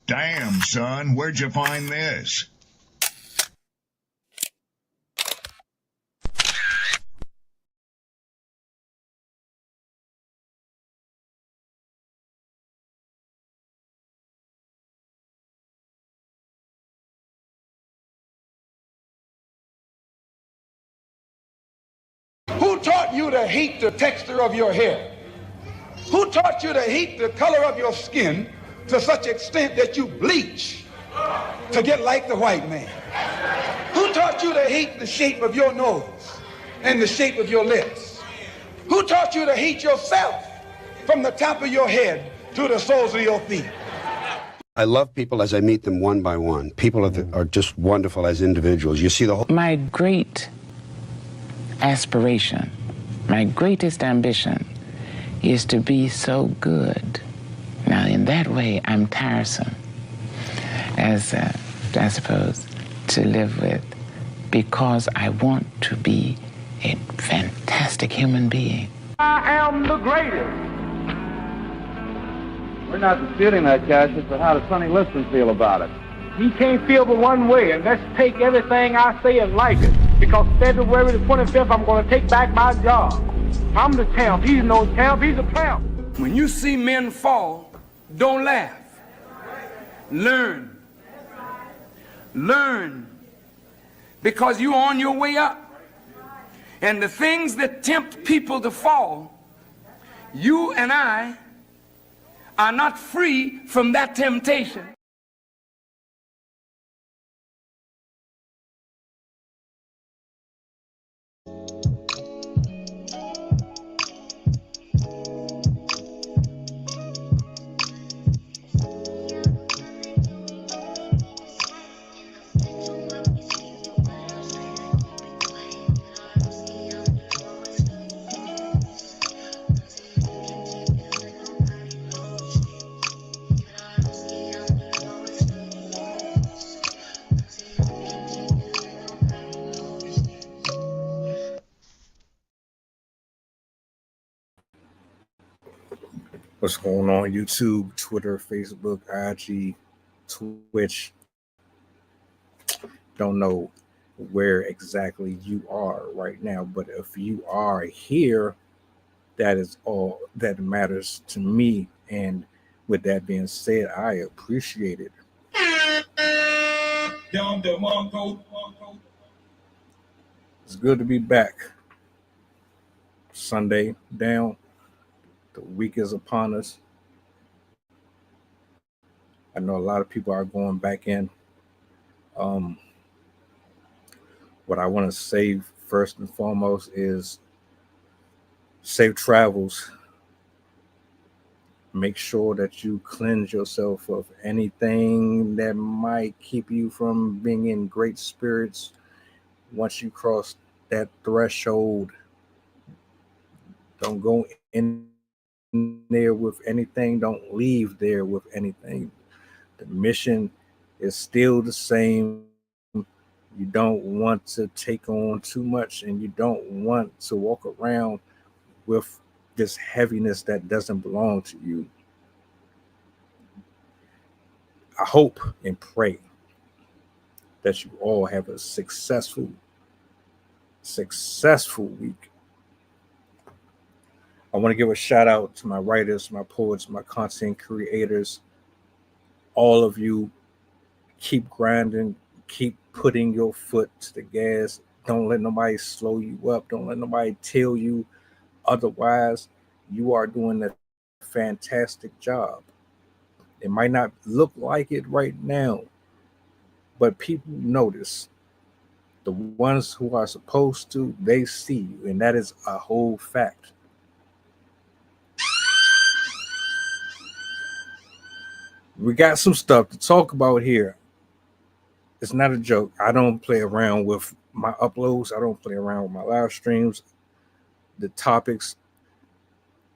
Damn, son, where'd you find this? Who taught you to hate the texture of your hair? Who taught you to hate the color of your skin to such extent that you bleach to get like the white man? Who taught you to hate the shape of your nose and the shape of your lips? Who taught you to hate yourself from the top of your head to the soles of your feet? I love people as I meet them one by one. People are just wonderful as individuals. You see the whole... My great aspiration, my greatest ambition is to be so good. Now, in that way, I'm tiresome, as I suppose, to live with, because I want to be a fantastic human being. I am the greatest. We're not disputing that, Cash. It's how does Sonny Liston feel about it? He can't feel but one way, and let's take everything I say and like it. Because February the 25th, I'm going to take back my job. I'm the champ. He's no champ. He's a tramp. When you see men fall, don't laugh. Learn. Learn. Because you're on your way up. And the things that tempt people to fall, you and I are not free from that temptation. What's going on YouTube, Twitter, Facebook, IG, Twitch? Don't know where exactly you are right now, but if you are here, that is all that matters to me. And with that being said, I appreciate it. It's good to be back. Sunday down. The week is upon us. I know a lot of people are going back in. What I want to say first and foremost is safe travels. Make sure that you cleanse yourself of anything that might keep you from being in great spirits. Once you cross that threshold, don't go in there with anything. Don't leave there with anything. The mission is still the same. You don't want to take on too much, and you don't want to walk around with this heaviness that doesn't belong to you. I hope and pray that you all have a successful week. I want to give a shout out to my writers, my poets, my content creators. All of you, keep grinding, keep putting your foot to the gas. Don't let nobody slow you up. Don't let nobody tell you otherwise. You are doing a fantastic job. It might not look like it right now, but people notice. The ones who are supposed to, they see you, and that is a whole fact. We got some stuff to talk about here. It's not a joke. I don't play around with my uploads. I don't play around with my live streams. The topics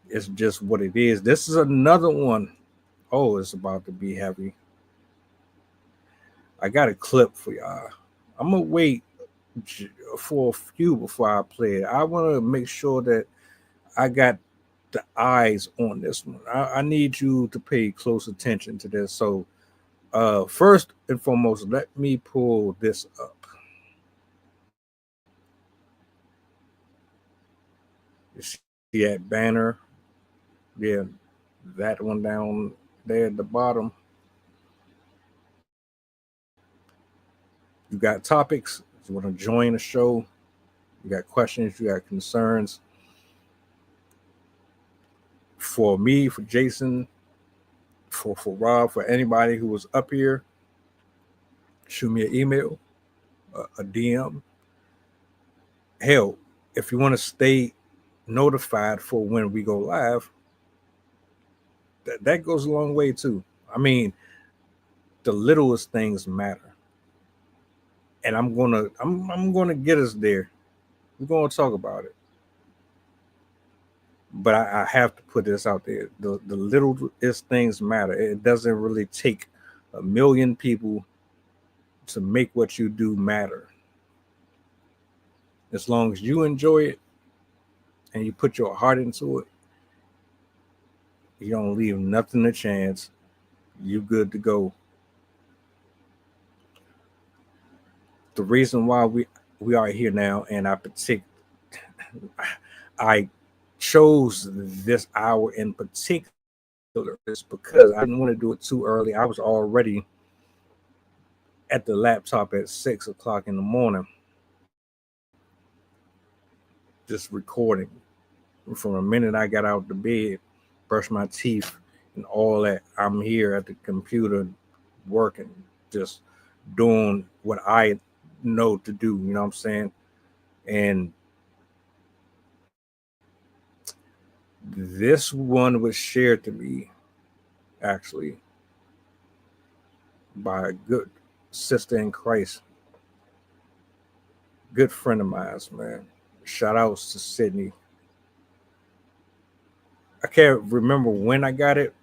is just what it is. This is another one. Oh, it's about to be heavy. I got a clip for y'all. I'm going to wait for a few before I play it. I want to make sure that I got the eyes on this one. I need you to pay close attention to this. So First and foremost, let me pull this up. You see that banner? Yeah, that one down there at the bottom. You got topics. If you want to join the show, you got questions, you got concerns. For me, for Jason, for Rob, for anybody who was up here, shoot me an email, a DM. Hell, if you want to stay notified for when we go live, that goes a long way too. I mean, the littlest things matter, and I'm gonna get us there. We're gonna talk about it, but I have to put this out there. The littlest things matter. It doesn't really take a million people to make what you do matter. As long as you enjoy it and you put your heart into it, you don't leave nothing to chance. You good to go. The reason why we are here now, and I chose this hour in particular is because I didn't want to do it too early. I was already at the laptop at 6 o'clock in the morning, just recording. From the minute I got out of bed, brushed my teeth and all that, I'm here at the computer working, just doing what I know to do, you know what I'm saying? And this one was shared to me actually by a good sister in Christ, good friend of mine, man. Shout outs to Sydney. I can't remember when I got it,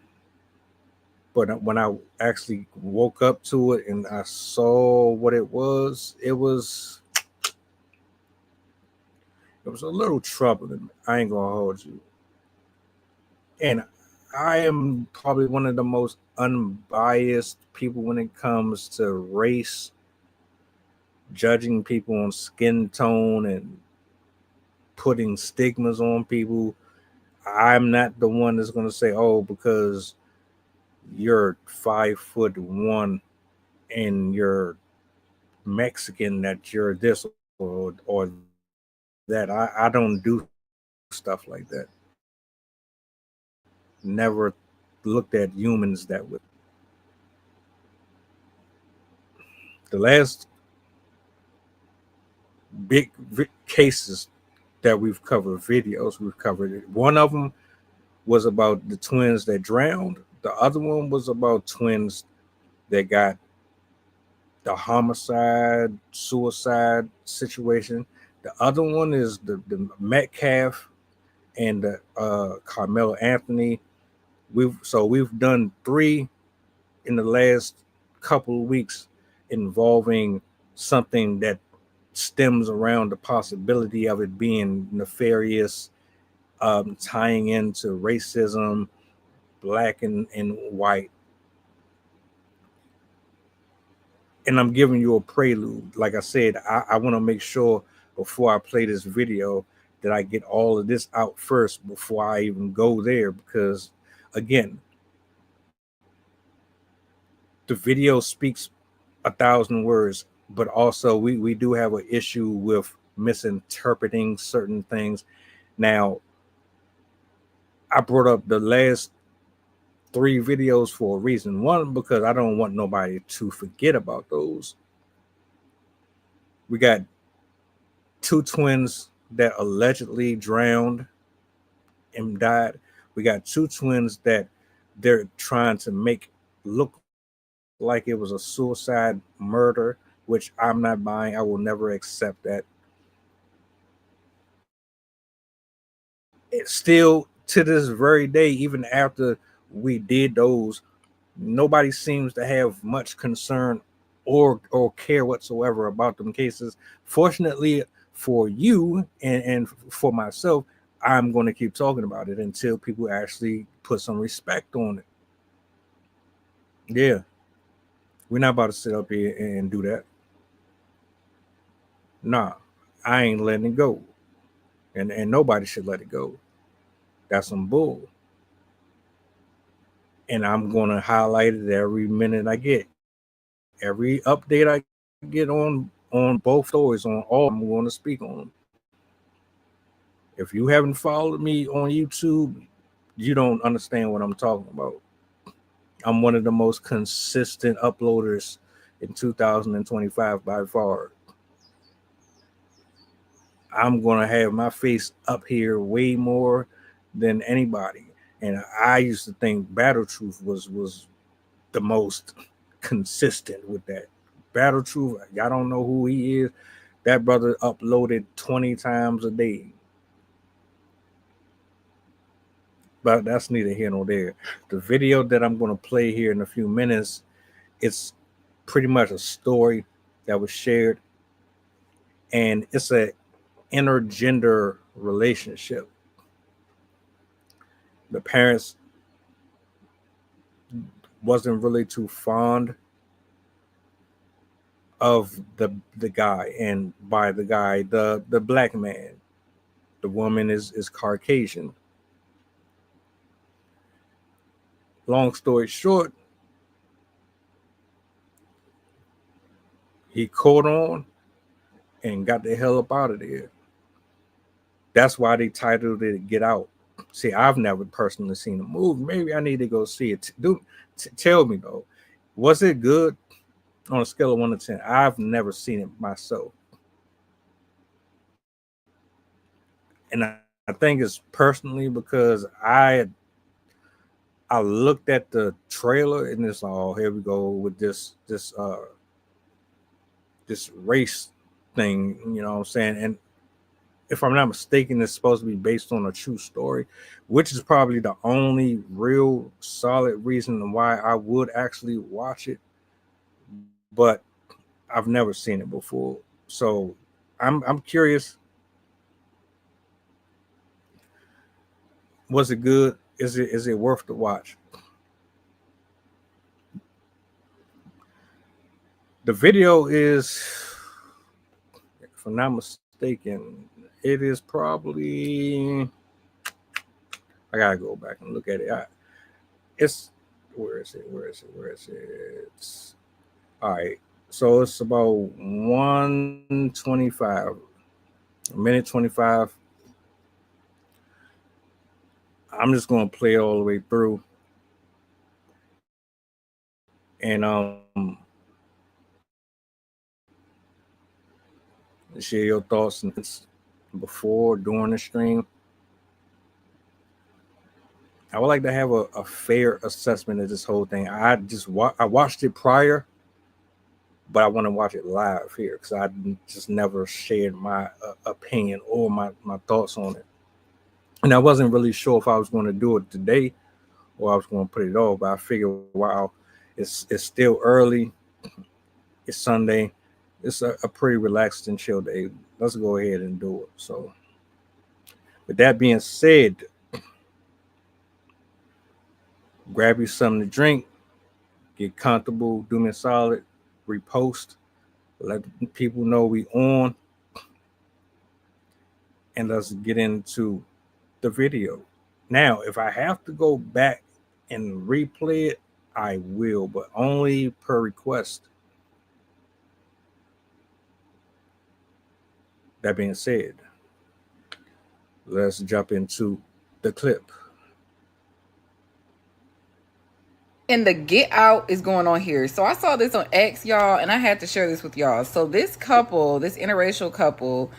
but when I actually woke up to it and I saw what it was a little troubling. I ain't gonna hold you. And I am probably one of the most unbiased people when it comes to race, judging people on skin tone and putting stigmas on people. I'm not the one that's going to say, oh, because you're 5'1" and you're Mexican, that you're this or that. I don't do stuff like that. Never looked at humans that way. The last big cases that we've covered, videos we've covered it. One of them was about the twins that drowned. The other one was about twins that got the homicide, suicide situation. The other one is the Metcalf and the Carmelo Anthony. We've done 3 in the last couple of weeks involving something that stems around the possibility of it being nefarious, tying into racism, black and white. And I'm giving you a prelude. Like I said, I want to make sure before I play this video that I get all of this out first before I even go there, because again, the video speaks 1,000 words, but also we do have an issue with misinterpreting certain things. Now, I brought up the last 3 videos for a reason. One, because I don't want nobody to forget about those. We got 2 twins that allegedly drowned and died. We got 2 twins that they're trying to make look like it was a suicide murder, which I'm not buying. I will never accept that. It's still to this very day, even after we did those, nobody seems to have much concern or care whatsoever about them cases. Fortunately for you and for myself, I'm going to keep talking about it until people actually put some respect on it. Yeah. We're not about to sit up here and do that. Nah, I ain't letting it go. And nobody should let it go. That's some bull. And I'm going to highlight it every minute I get. Every update I get on both stories, on all, I'm going to speak on them. If you haven't followed me on YouTube, you don't understand what I'm talking about. I'm one of the most consistent uploaders in 2025 by far. I'm going to have my face up here way more than anybody. And I used to think Battle Truth was the most consistent with that. Battle Truth, y'all don't know who he is. That brother uploaded 20 times a day. But that's neither here nor there. The video that I'm going to play here in a few minutes, it's pretty much a story that was shared. And it's an intergender relationship. The parents wasn't really too fond of the guy, and by the guy, the black man. The woman is Caucasian. Long story short, he caught on and got the hell up out of there. That's why they titled it Get Out. See, I've never personally seen the movie. Maybe I need to go see it. Tell me, though, was it good on a scale of 1 to 10? I've never seen it myself. And I think it's personally because I looked at the trailer and it's like, oh, here we go with this race thing, you know what I'm saying? And if I'm not mistaken, it's supposed to be based on a true story, which is probably the only real solid reason why I would actually watch it. But I've never seen it before. So I'm curious. Was it good? Is it worth the watch? The video is, if I'm not mistaken, it is probably, I gotta go back and look at it. Where is it? All right, so it's about 1:25, a minute 25. I'm just gonna play it all the way through, and share your thoughts before, during the stream. I would like to have a fair assessment of this whole thing. I watched it prior, but I want to watch it live here because I just never shared my opinion or my thoughts on it. And I wasn't really sure if I was going to do it today or I was going to put it off, but I figured, wow, it's still early. It's Sunday. It's a pretty relaxed and chill day. Let's go ahead and do it. So with that being said, grab you something to drink, get comfortable, do me a solid, repost, let people know we on, and let's get into the video. Now, if I have to go back and replay it, I will, but only per request. That being said, let's jump into the clip. And the Get Out is going on here. So I saw this on X, y'all, and I had to share this with y'all. So this couple, this interracial couple,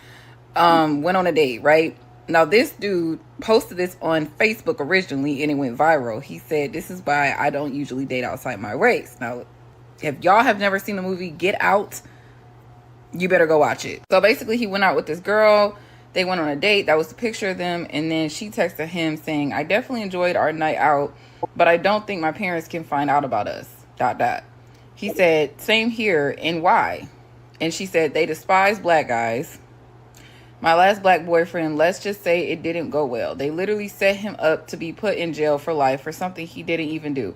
went on a date, right? Now this dude posted this on Facebook originally and it went viral. He said, "This is why I don't usually date outside my race." Now, if y'all have never seen the movie Get Out, you better go watch it. So basically he went out with this girl. They went on a date. That was the picture of them. And then she texted him saying, "I definitely enjoyed our night out, but I don't think my parents can find out about us, ... He said, "Same here, and why?" And she said, "They despise black guys. My last black boyfriend, let's just say it didn't go well. They literally set him up to be put in jail for life for something he didn't even do.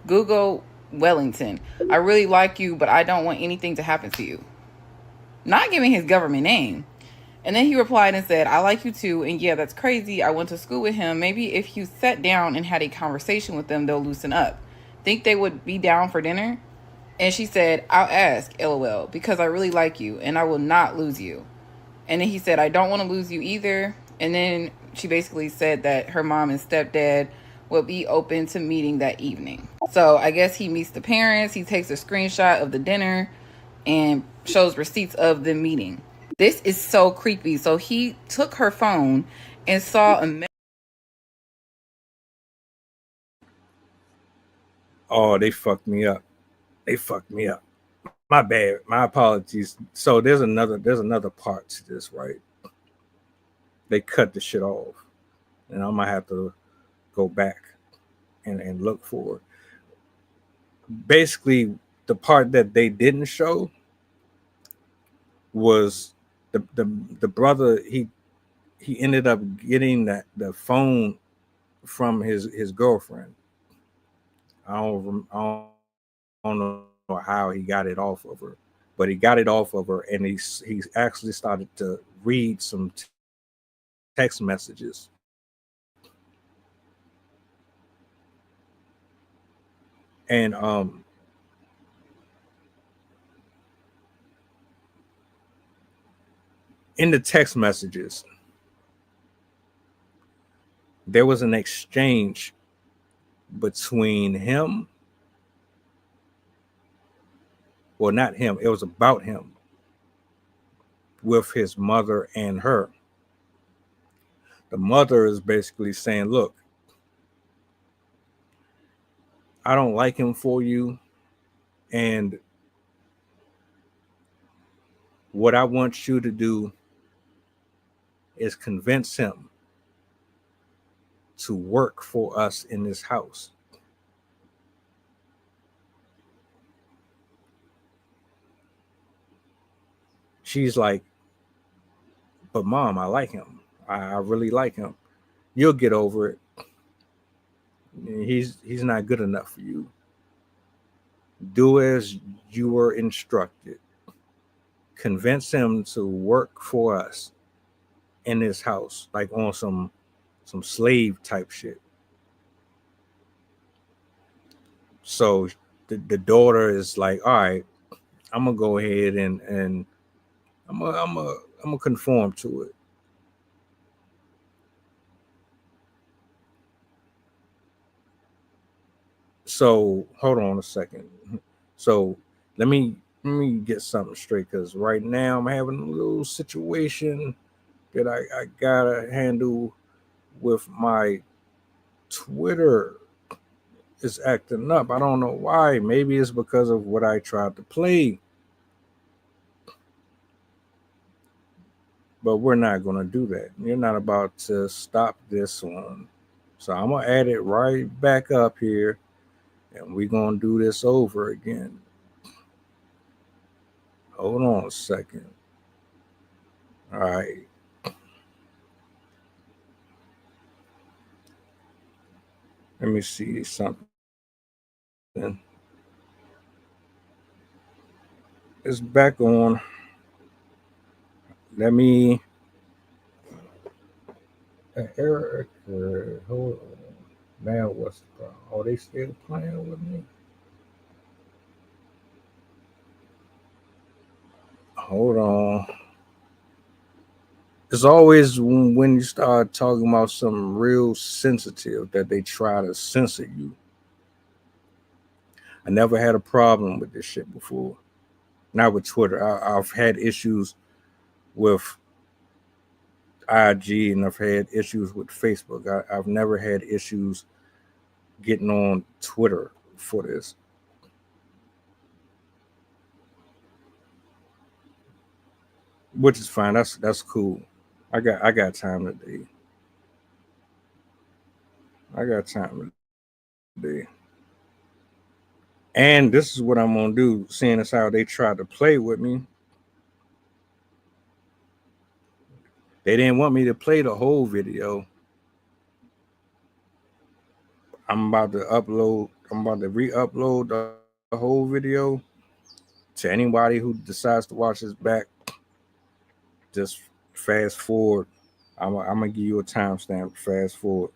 Google Wellington. I really like you, but I don't want anything to happen to you. Not giving his government name. And then he replied and said, I like you too, and yeah, that's crazy. I went to school with him. Maybe if you sat down and had a conversation with them, they'll loosen up. Think they would be down for dinner? And she said, I'll ask, LOL, because I really like you, and I will not lose you. And then he said, I don't want to lose you either. And then she basically said that her mom and stepdad will be open to meeting that evening. So I guess he meets the parents. He takes a screenshot of the dinner and shows receipts of the meeting. This is so creepy. So he took her phone and saw a Oh, they fucked me up. They fucked me up. My bad. My apologies. So there's another part to this, right? They cut the shit off. And I might have to go back and look for it. Basically, the part that they didn't show was the brother, he ended up getting the phone from his girlfriend. I don't know how he got it off of her, but he got it off of her, and he actually started to read some text messages. And in the text messages, there was an exchange between him. Well, not him. It was about him with his mother and her. The mother is basically saying, look, I don't like him for you. And what I want you to do is convince him to work for us in this house. She's like, but Mom, I like him. I really like him. You'll get over it. He's not good enough for you. Do as you were instructed. Convince him to work for us in this house, like on some slave type shit. So the daughter is like, all right, I'm gonna go ahead and I'm gonna conform to it. So hold on a second. So let me get something straight, because right now I'm having a little situation that I gotta handle with my Twitter. Is acting up. I don't know why. Maybe it's because of what I tried to play. But we're not gonna do that. You're not about to stop this one. So I'm gonna add it right back up here, and we're gonna do this over again. Hold on a second. All right. Let me see something. It's back on. Let me. Eric, hold on. Now what's the problem? Oh, they still playing with me? Hold on. It's always when you start talking about something real sensitive that they try to censor you. I never had a problem with this shit before. Not with Twitter. I've had issues with IG, and I've had issues with Facebook. I've never had issues getting on Twitter for this. Which is fine. That's cool. I got time today. I got time today. And this is what I'm gonna do, seeing as how they tried to play with me. They didn't want me to play the whole video. I'm about to re-upload the whole video, to anybody who decides to watch this back, just fast forward. I'm gonna give you a timestamp. Fast forward.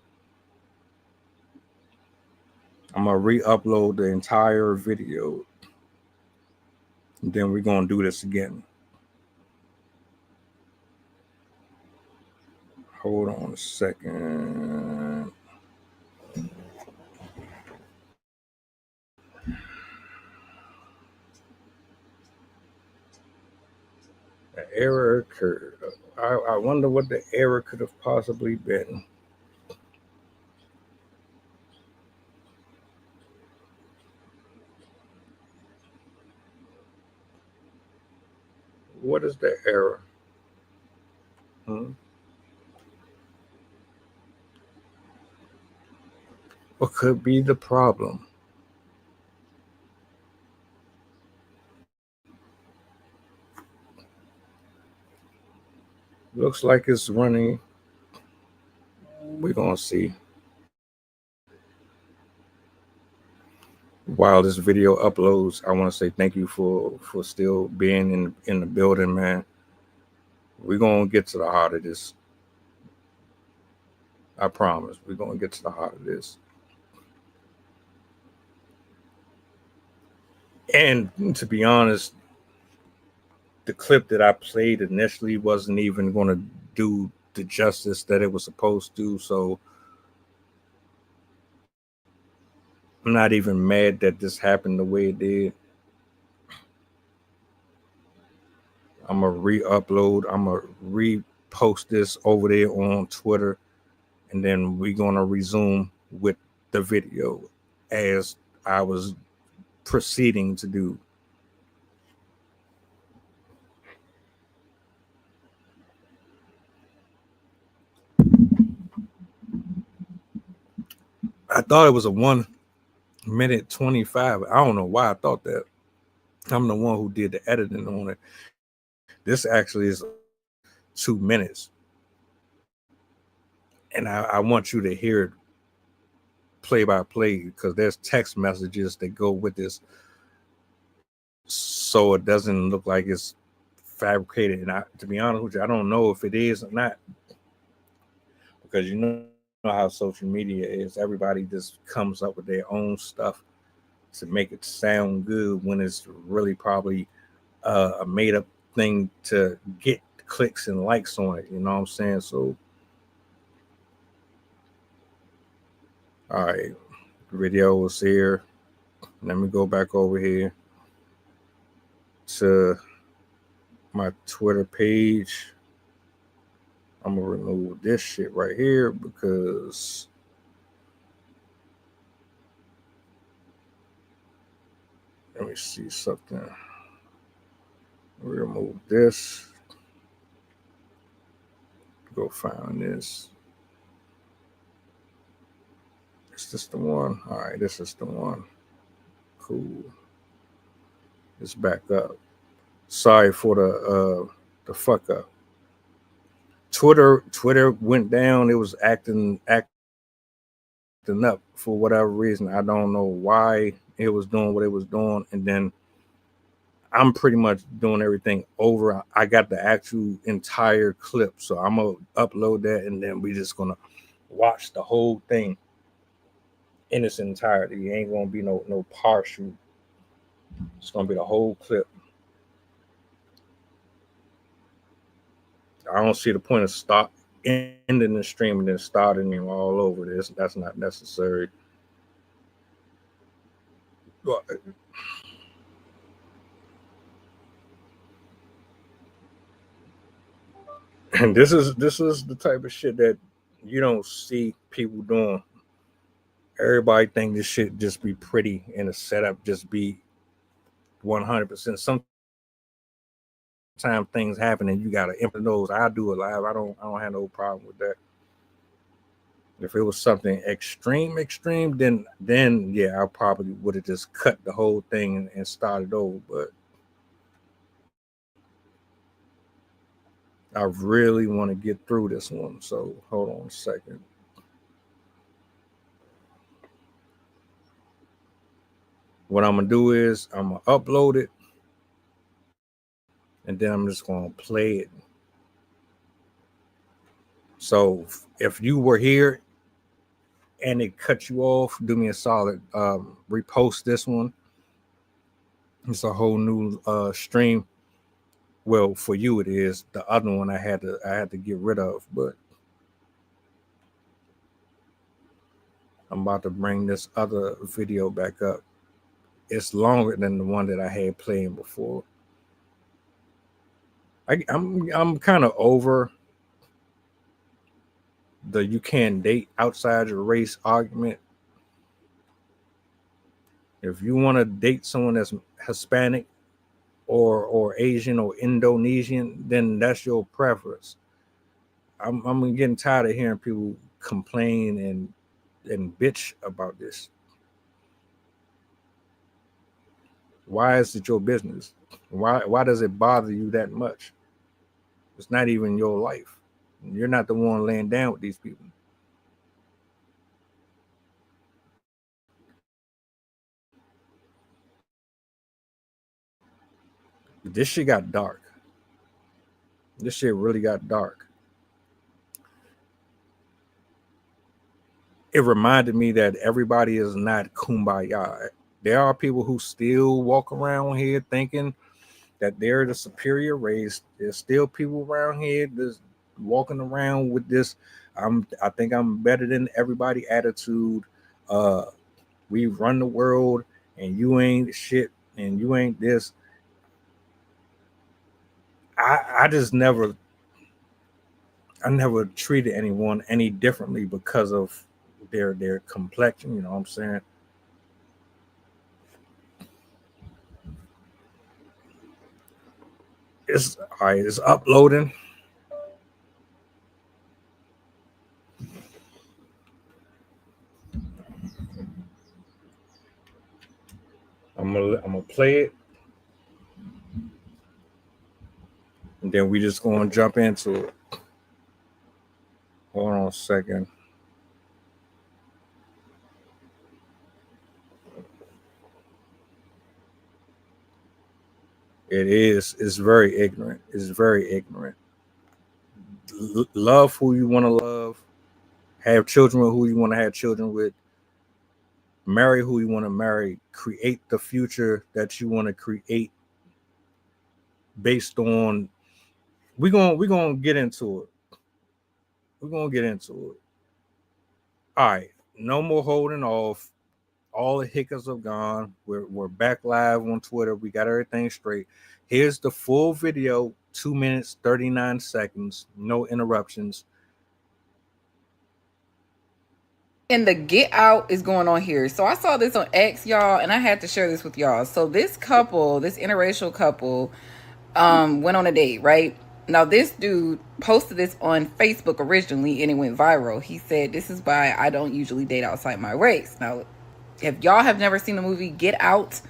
I'm gonna re-upload the entire video. And then we're gonna do this again. Hold on a second. An error occurred. I wonder what the error could have possibly been. What is the error? What could be the problem? Looks like it's running. We're gonna see. While this video uploads, I want to say thank you for still being in the building, man. We're gonna get to the heart of this. I promise. We're gonna get to the heart of this. And to be honest, the clip that I played initially wasn't even going to do the justice that it was supposed to. So I'm not even mad that this happened the way it did. I'm going to re-upload. I'm going to repost this over there on Twitter. And then we're going to resume with the video as I was proceeding to do. I thought it was a 1:25. I don't know why I thought that. I'm the one who did the editing on it. This actually is 2 minutes. And I want you to hear it play by play, because there's text messages that go with this, so it doesn't look like it's fabricated. And to be honest with you, I don't know if it is or not, because you know how social media is. Everybody just comes up with their own stuff to make it sound good when it's really probably a made-up thing to get clicks and likes on it. You know what I'm saying? So, all right, video was here. Let me go back over here to my Twitter page. I'm gonna remove this shit right here because let me see something. Remove this. Go find this. Is this the one? All right, this is the one. Cool. It's back up. Sorry for the fuck up. Twitter went down. It was acting up for whatever reason. I don't know why it was doing what it was doing. And then I'm pretty much doing everything over. I got the actual entire clip, so I'm gonna upload that, and then we just gonna watch the whole thing in its entirety. It ain't gonna be no partial. It's gonna be the whole clip. I don't see the point of ending the stream and then starting them all over this. That's not necessary. And this is the type of shit that you don't see people doing. Everybody think this shit just be pretty and the setup just be 100%. Sometimes things happen and you gotta implement those. I do it live. I don't have no problem with that. If it was something extreme, then yeah, I probably would have just cut the whole thing and started over. But I really want to get through this one. So hold on a second. What I'm gonna do is I'm gonna upload it, and then I'm just gonna play it. So if you were here and it cut you off, do me a solid, repost this one. It's a whole new stream. Well, for you it is. The other one I had to get rid of, but I'm about to bring this other video back up. It's longer than the one that I had playing before. I'm kind of over the you can't date outside your race argument. If you want to date someone that's Hispanic or Asian or Indonesian, then that's your preference. I'm getting tired of hearing people complain and bitch about this. Why is it your business? Why does it bother you that much? It's not even your life. You're not the one laying down with these people. This shit got dark. This shit really got dark. It reminded me that everybody is not kumbaya. There are people who still walk around here thinking that they're the superior race. There's still people around here that's walking around with this I think I'm better than everybody attitude. We run the world and you ain't shit and you ain't this. I never treated anyone any differently because of their complexion, you know what I'm saying? It's all right, it's uploading. I'm gonna play it, and then we just gonna jump into it. Hold on a second. It's very ignorant. It's very ignorant. Love who you want to love. Have children with who you want to have children with. Marry who you want to marry. Create the future that you want to create based on. We're gonna get into it. We're gonna get into it. All right, no more holding off. All the hiccups are gone. We're back live on Twitter. We got everything straight. Here's the full video, 2 minutes, 39 seconds, no interruptions. And the get out is going on here. So I saw this on X, y'all, and I had to share this with y'all. So this couple, this interracial couple, went on a date, right? Now this dude posted this on Facebook originally and it went viral. He said, "This is why I don't usually date outside my race." Now, if y'all have never seen the movie Get Out,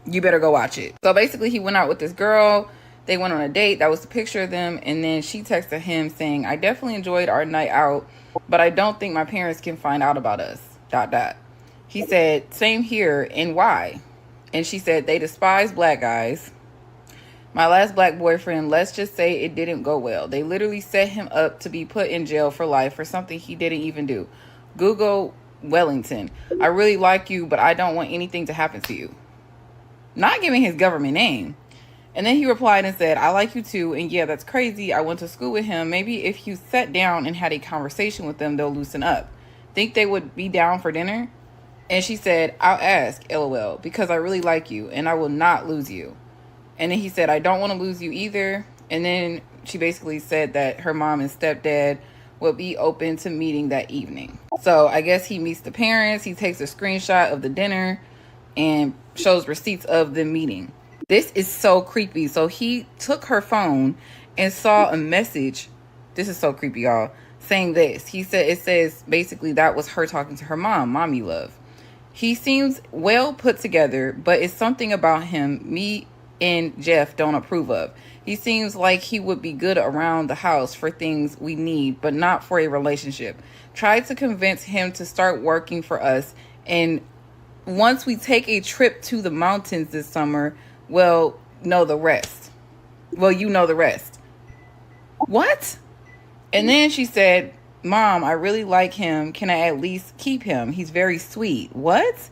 you better go watch it. So basically he went out with this girl. They went on a date. That was the picture of them. And then she texted him saying, "I definitely enjoyed our night out, but I don't think my parents can find out about us, ... He said, "Same here, and why?" And she said, "They despise black guys. My last black boyfriend, let's just say it didn't go well. They literally set him up to be put in jail for life for something he didn't even do. Google Wellington. I really like you, but I don't want anything to happen to you." Not giving his government name. And then he replied and said, "I like you too. And yeah, that's crazy. I went to school with him. Maybe if you sat down and had a conversation with them, they'll loosen up. Think they would be down for dinner?" And she said, "I'll ask, LOL, because I really like you and I will not lose you." And then he said, "I don't want to lose you either." And then she basically said that her mom and stepdad would be open to meeting that evening. So I guess he meets the parents. He takes a screenshot of the dinner and shows receipts of the meeting. This is so creepy. So he took her phone and saw a message. This is so creepy, y'all. Saying this. He said, it says basically that was her talking to her mom. "Mommy love. He seems well put together, but it's something about him me and Jeff don't approve of. He seems like he would be good around the house for things we need, but not for a relationship. Tried to convince him to start working for us and once we take a trip to the mountains this summer, we'll know the rest. Well, you know the rest. What? And then she said, Mom, I really like him. Can I at least keep him? He's very sweet. What?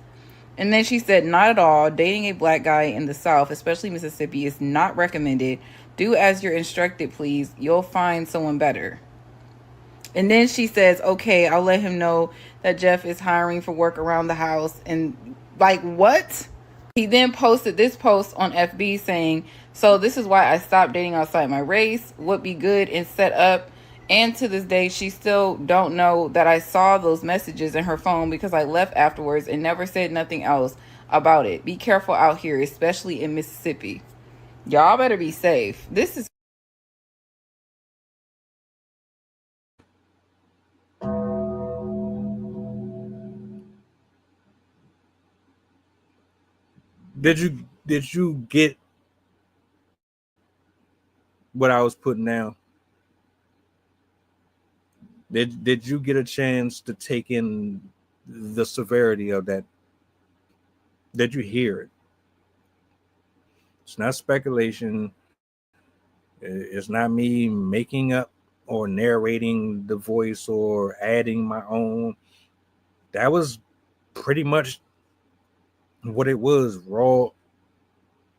And then she said, not at all. Dating a black guy in the South, especially Mississippi, is not recommended. Do as you're instructed, please. You'll find someone better. And then she says, okay, I'll let him know that Jeff is hiring for work around the house. And like, what? He then posted this post on FB saying, so this is why I stopped dating outside my race, would be good and set up. And to this day, she still don't know that I saw those messages in her phone because I left afterwards and never said nothing else about it. Be careful out here, especially in Mississippi. Y'all better be safe. This is... Did you get what I was putting down? Did you get a chance to take in the severity of that? Did you hear it? It's not speculation. It's not me making up or narrating the voice or adding my own. That was pretty much what it was, raw,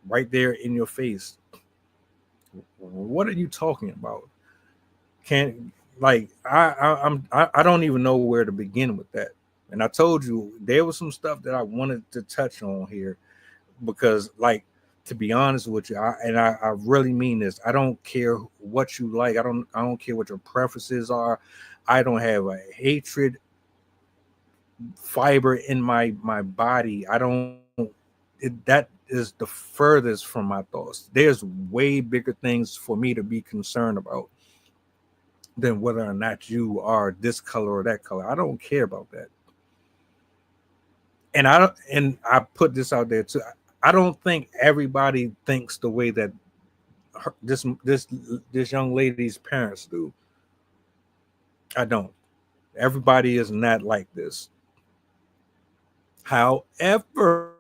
right there in your face. What are you talking about? I don't even know where to begin with that. And I told you there was some stuff that I wanted to touch on here because, like, to be honest with you, I really mean this. I don't care what you like. I don't care what your preferences are. I don't have a hatred fiber in my body. That is the furthest from my thoughts. There's way bigger things for me to be concerned about than whether or not you are this color or that color. I don't care about that. And I put this out there too. I don't think everybody thinks the way that this young lady's parents do. I don't. Everybody is not like this. However,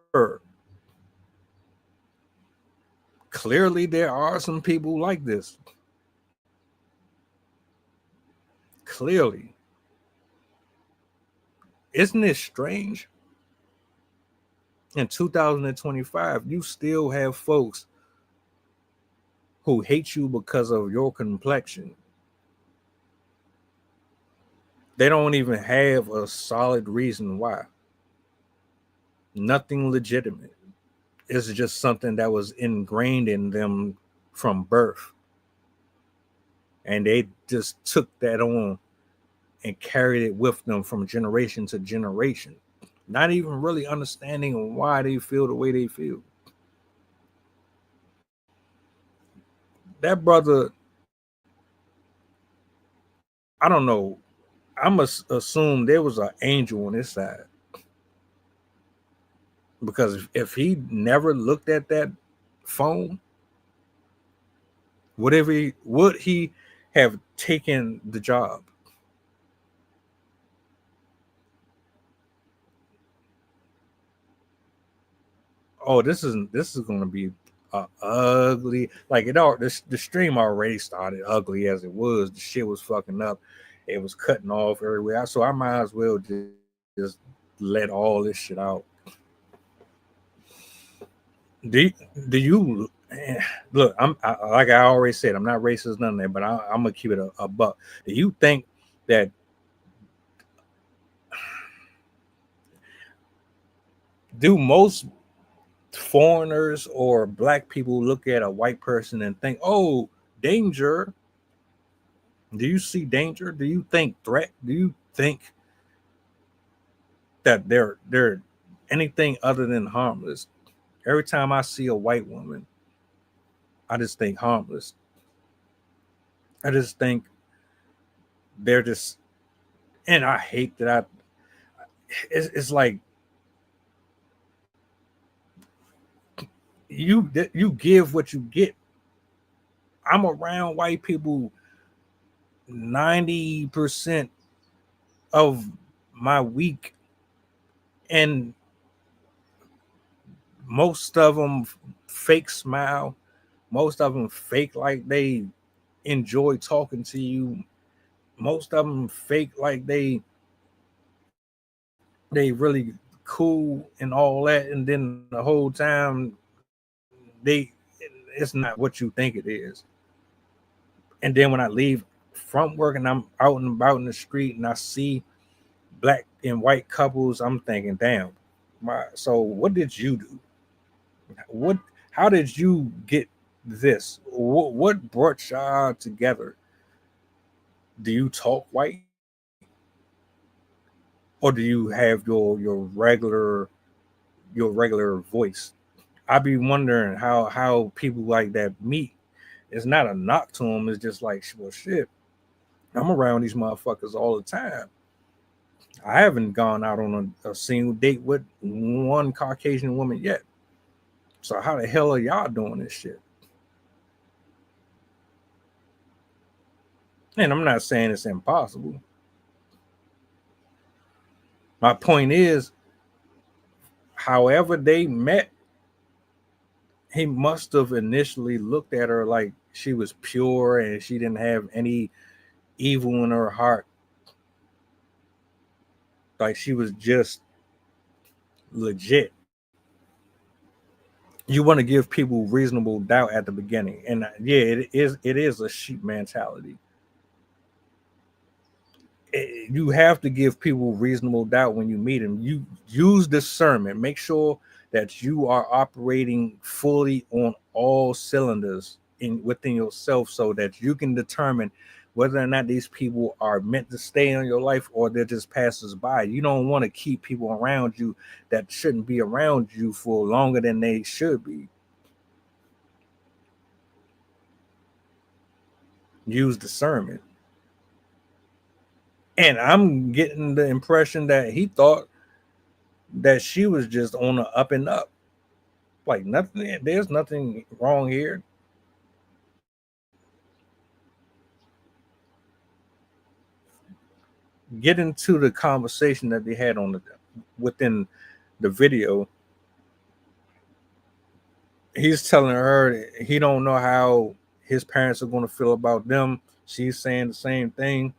clearly there are some people like this. Clearly. Isn't it strange? In 2025, you still have folks who hate you because of your complexion. They don't even have a solid reason why. Nothing legitimate. It's just something that was ingrained in them from birth. And they just took that on and carried it with them from generation to generation. Not even really understanding why they feel the way they feel. That brother, I don't know. I must assume there was an angel on his side. Because if he never looked at that phone, would he have taken the job? Oh, this is going to be ugly. Like the stream already started ugly as it was. The shit was fucking up. It was cutting off everywhere. So I might as well just let all this shit out. Do you look? Like I already said, I'm not racist, none of that. But I'm gonna keep it a buck. Do you think that? Do most foreigners or black people look at a white person and think, oh, danger? Do you see danger? Do you think threat? Do you think that they're anything other than harmless? Every time I see a white woman, I just think harmless. I just think they're just, and I hate that it's like you give what you get. I'm around white people 90% of my week, and most of them fake smile. Most of them fake like they enjoy talking to you. Most of them fake like they really cool and all that, and then the whole time it's not what you think it is. And then when I leave from work and I'm out and about in the street and I see black and white couples, I'm thinking, damn, so what did you do? How did you get this? What brought y'all together? Do you talk white? Or do you have your regular voice? I be wondering how people like that meet. It's not a knock to them. It's just like, well, shit, I'm around these motherfuckers all the time. I haven't gone out on a single date with one Caucasian woman yet. So how the hell are y'all doing this shit? And I'm not saying it's impossible. My point is, however they met, he must have initially looked at her like she was pure and she didn't have any evil in her heart. Like she was just legit. You want to give people reasonable doubt at the beginning. And yeah, it is a sheep mentality. You have to give people reasonable doubt when you meet them. You use discernment. Make sure that you are operating fully on all cylinders within yourself so that you can determine whether or not these people are meant to stay in your life or they're just passers by. You don't want to keep people around you that shouldn't be around you for longer than they should be. Use discernment. And I'm getting the impression that he thought that she was just on the up and up. Like nothing, there's nothing wrong here. Get into the conversation that they had within the video. He's telling her that he don't know how his parents are going to feel about them. She's saying the same thing.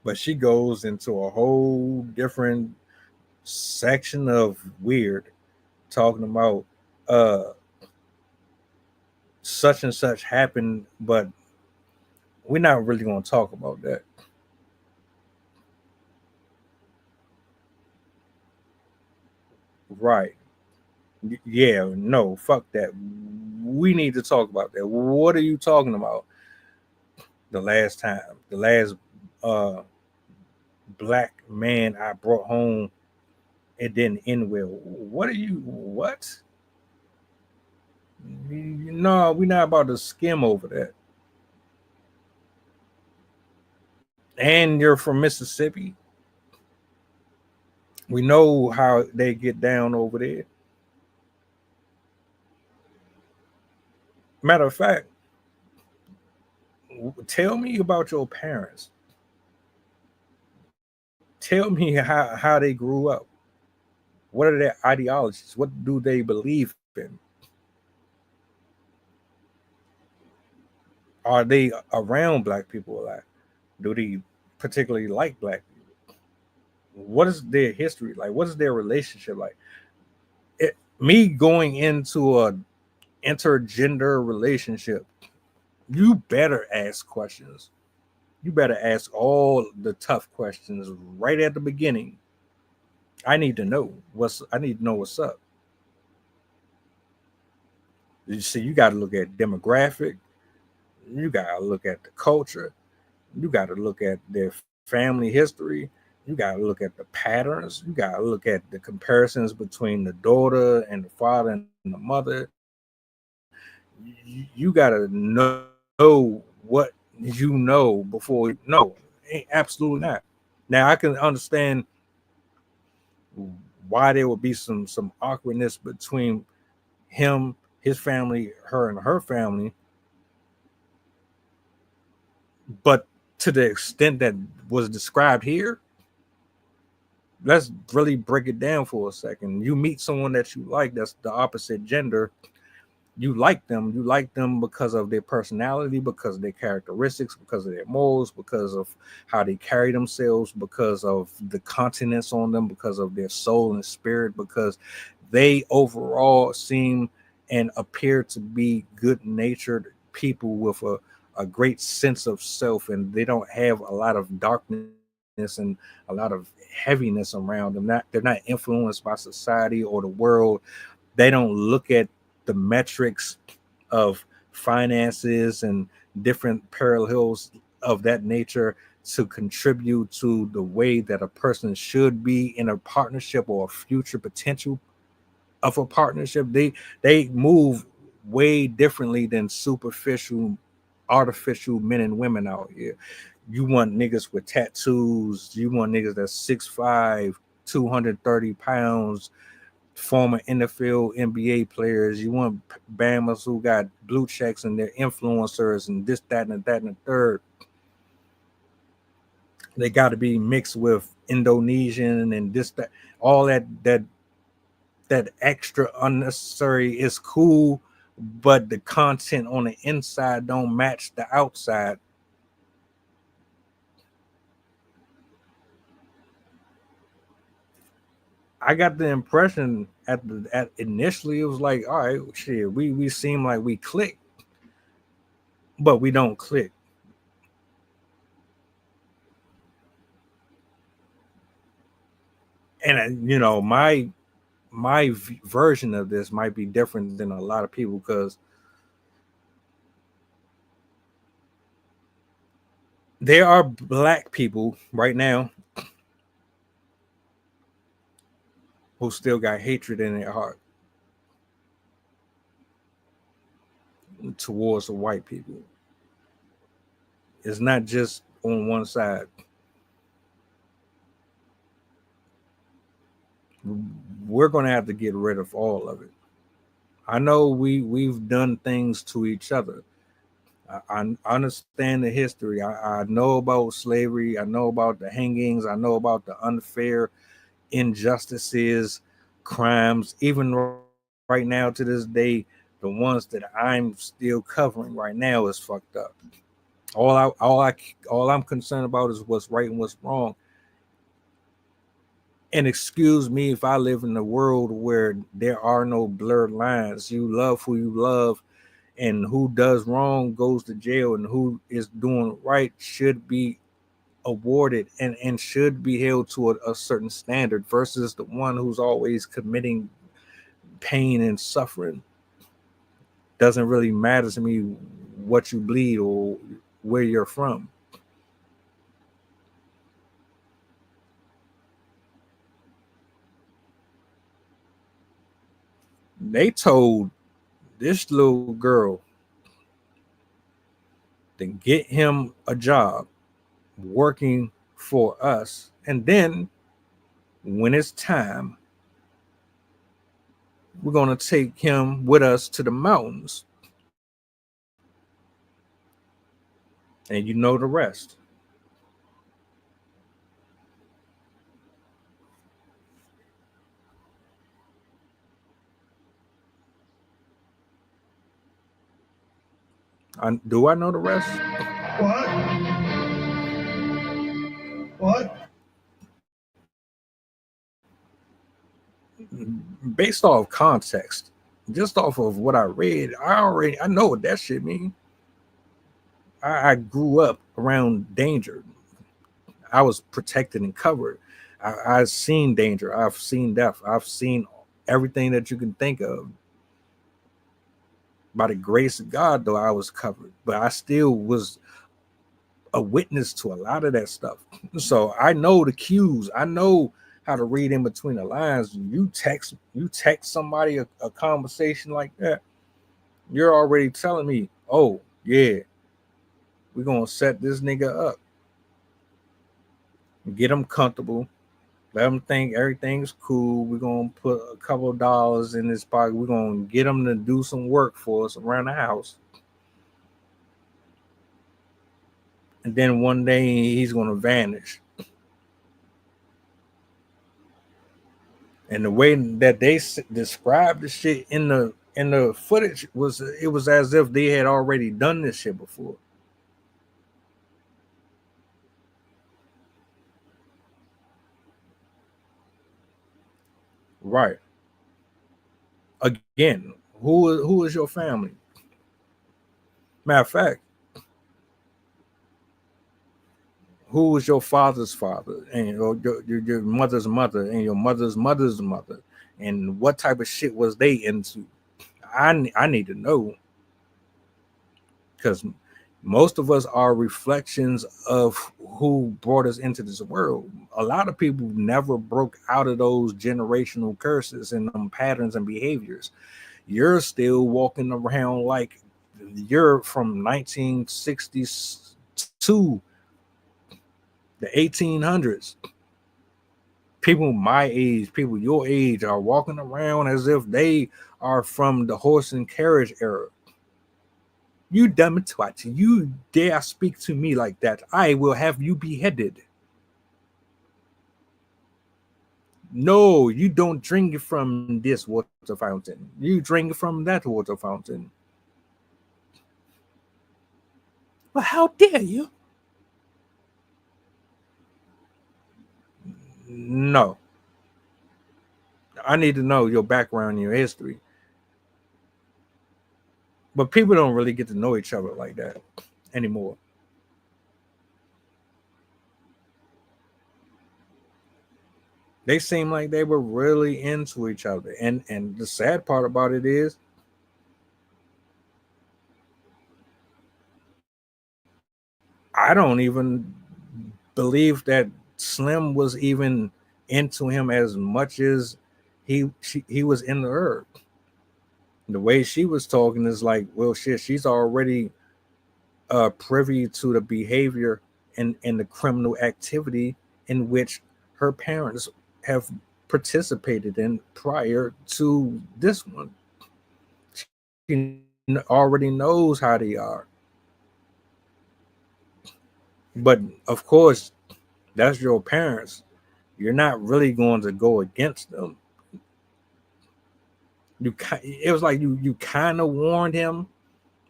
But she goes into a whole different section of weird, talking about such and such happened, but we're not really going to talk about that. Right. Yeah, no, fuck that. We need to talk about that. What are you talking about? The last black man I brought home, it didn't end well. What? No, we're not about to skim over that. And you're from Mississippi. We know how they get down over there. Matter of fact, tell me about your parents. Tell me how they grew up. What are their ideologies? What do they believe in? Are they around black people a lot? Do they particularly like black people? What is their history like? What is their relationship like? Me going into a intergender relationship, you better ask questions. You better ask all the tough questions right at the beginning. I need to know what's up. You see, you got to look at demographic. You got to look at the culture. You got to look at their family history. You got to look at the patterns. You got to look at the comparisons between the daughter and the father and the mother. You got to know what you know before you know. Absolutely not. Now, I can understand why there would be some awkwardness between him, his family, her, and her family. But to the extent that was described here, let's really break it down for a second. You meet someone that you like that's the opposite gender. You like them because of their personality, because of their characteristics, because of their morals, because of how they carry themselves, because of the continence on them, because of their soul and spirit, because they overall seem and appear to be good-natured people with a great sense of self, and they don't have a lot of darkness and a lot of heaviness around them. They're not influenced by society or the world. They don't look at the metrics of finances and different parallels of that nature to contribute to the way that a person should be in a partnership or a future potential of a partnership. They move way differently than superficial, artificial men and women out here. You want niggas with tattoos. You want niggas that's 6'5", 230 pounds, former NFL, NBA players. You want Bammers who got blue checks and they're influencers and this, that, and that, and the third. They got to be mixed with Indonesian and this, that, all that extra unnecessary is cool, but the content on the inside don't match the outside. I got the impression at initially it was like, all right, shit, we seem like we click, but we don't click. And you know, my version of this might be different than a lot of people, because there are black people right now who still got hatred in their heart towards the white people. It's not just on one side. We're going to have to get rid of all of it. I know we've done things to each other. I understand the history. I know about slavery. I know about the hangings. I know about the unfair injustices, crimes. Even right now to this day, the ones that I'm still covering right now is fucked up. All I'm concerned about is what's right and what's wrong. And excuse me if I live in a world where there are no blurred lines. You love who you love, and who does wrong goes to jail, and who is doing right should be awarded and should be held to a certain standard, versus the one who's always committing pain and suffering. Doesn't really matter to me what you bleed or where you're from. They told this little girl to get him a job working for us, and then when it's time, we're going to take him with us to the mountains, and you know the rest. Do I know the rest? What? Based off context, just off of what I read, I know what that shit mean. I grew up around danger. I was protected and covered. I've seen danger. I've seen death. I've seen everything that you can think of. By the grace of God, though, I was covered, but I still was a witness to a lot of that stuff. So I know the cues. I know how to read in between the lines. You text somebody a conversation like that, you're already telling me, oh yeah, we're gonna set this nigga up, get him comfortable, let him think everything's cool. We're gonna put a couple of dollars in his pocket. We're gonna get him to do some work for us around the house. And then one day he's gonna vanish. And the way that they described the shit in the footage was as if they had already done this shit before. Right. Again, who is your family? Matter of fact, who was your father's father and your mother's mother and your mother's mother's mother, and what type of shit was they into? I need to know, because most of us are reflections of who brought us into this world. A lot of people never broke out of those generational curses and patterns and behaviors. You're still walking around like you're from 1960s to the 1800s. People my age, people your age are walking around as if they are from the horse and carriage era. You dumb twat, you dare speak to me like that, I will have you beheaded. No, you don't drink from this water fountain. You drink from that water fountain. Well, how dare you? No. I need to know your background, your history. But people don't really get to know each other like that anymore. They seem like they were really into each other. And the sad part about it is, I don't even believe that Slim was even into him as much as he was into her. The way she was talking is like, well, shit, she's already privy to the behavior and the criminal activity in which her parents have participated in prior to this one. She already knows how they are. But of course, that's your parents. You're not really going to go against them. It was like you kind of warned him,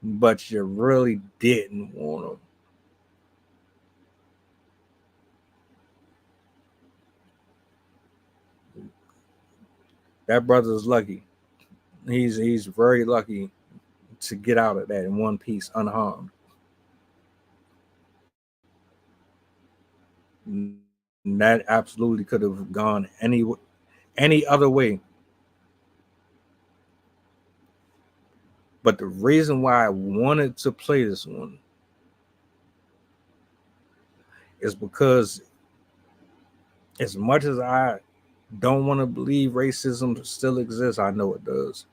but you really didn't warn him. That brother's lucky. He's very lucky to get out of that in one piece unharmed. And that absolutely could have gone any other way. But the reason why I wanted to play this one is because as much as I don't want to believe racism still exists, I know it does.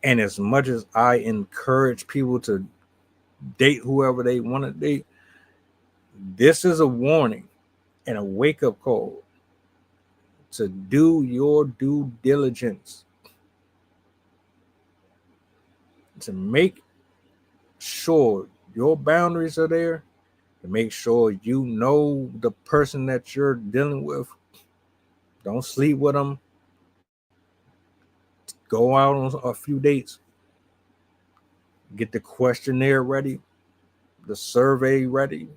And as much as I encourage people to date whoever they want to date, this is a warning and a wake-up call to do your due diligence, to make sure your boundaries are there, to make sure you know the person that you're dealing with. Don't sleep with them. Go out on a few dates. Get the questionnaire ready, the survey ready.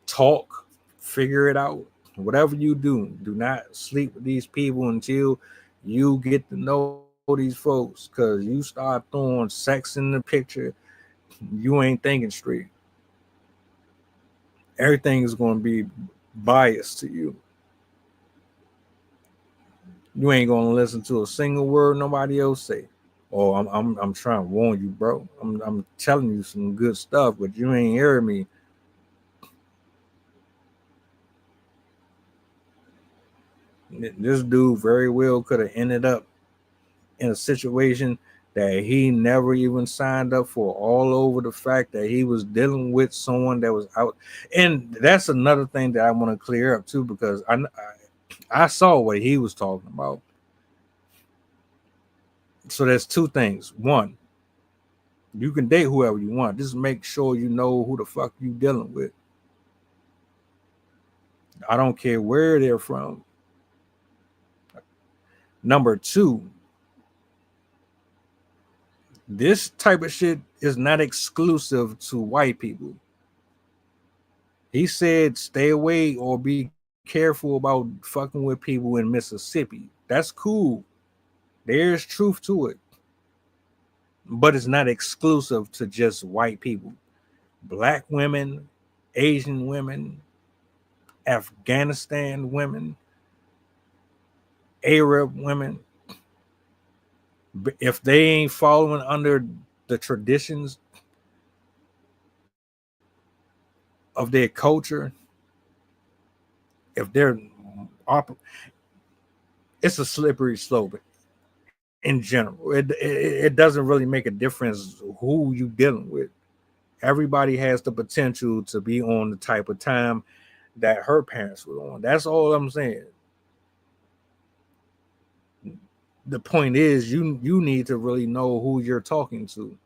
Talk, figure it out. Whatever you do, do not sleep with these people until you get to know these folks, because you start throwing sex in the picture, you ain't thinking straight. Everything is going to be biased to you. You ain't going to listen to a single word nobody else say. Oh, I'm trying to warn you, bro. I'm telling you some good stuff, but you ain't hearing me. This dude very well could have ended up in a situation that he never even signed up for, all over the fact that he was dealing with someone that was out. And that's another thing that I want to clear up too, because I saw what he was talking about. So there's two things. One, you can date whoever you want. Just make sure you know who the fuck you dealing with. I don't care where they're from. Number two, this type of shit is not exclusive to white people. He said stay away or be careful about fucking with people in Mississippi. That's cool. There's truth to it. But it's not exclusive to just white people. Black women, Asian women, Afghanistan women, Arab women, if they ain't following under the traditions of their culture, if they're it's a slippery slope in general. It doesn't really make a difference who you dealing with. Everybody has the potential to be on the type of time that her parents were on. That's all I'm saying. The point is you need to really know who you're talking to.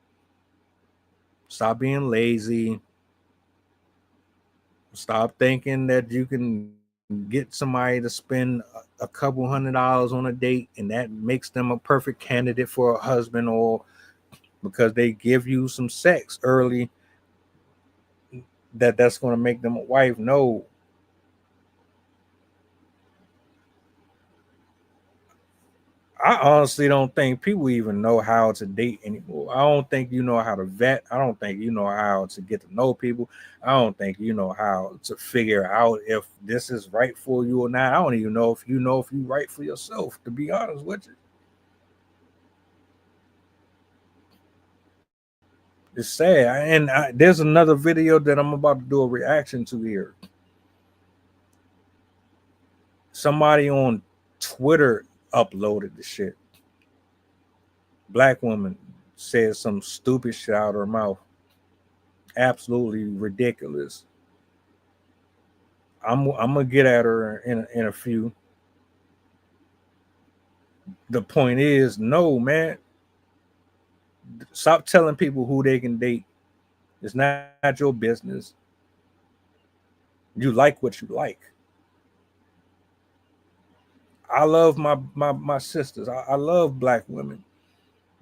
Stop being lazy. Stop thinking that you can get somebody to spend a couple $100s on a date and that makes them a perfect candidate for a husband, or because they give you some sex early that's going to make them a wife. No. I honestly don't think people even know how to date anymore. I don't think you know how to vet. I don't think you know how to get to know people. I don't think you know how to figure out if this is right for you or not. I don't even know if you right for yourself, to be honest with you. It's sad. And there's another video that I'm about to do a reaction to here. Somebody on Twitter uploaded the shit. Black woman said some stupid shit out of her mouth. Absolutely ridiculous. I'm gonna get at her in a few. The point is, no, man. Stop telling people who they can date. It's not your business. You like what you like. I love my sisters. I love black women,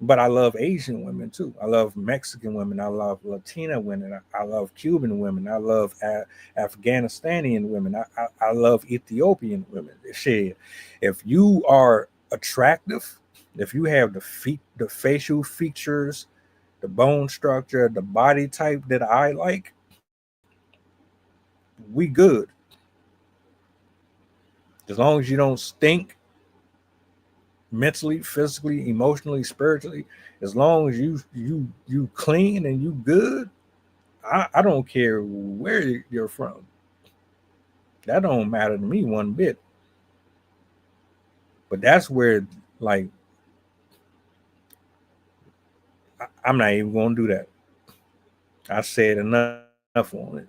but I love Asian women too. I love Mexican women. I love Latina women. I love Cuban women. I love Afghanistani women. I love Ethiopian women. Shit, if you are attractive, if you have the facial features, the bone structure, the body type that I like, we good. As long as you don't stink mentally, physically, emotionally, spiritually, as long as you clean and you good, I don't care where you're from. That don't matter to me one bit. But that's where, like, I'm not even gonna do that. I said enough on it.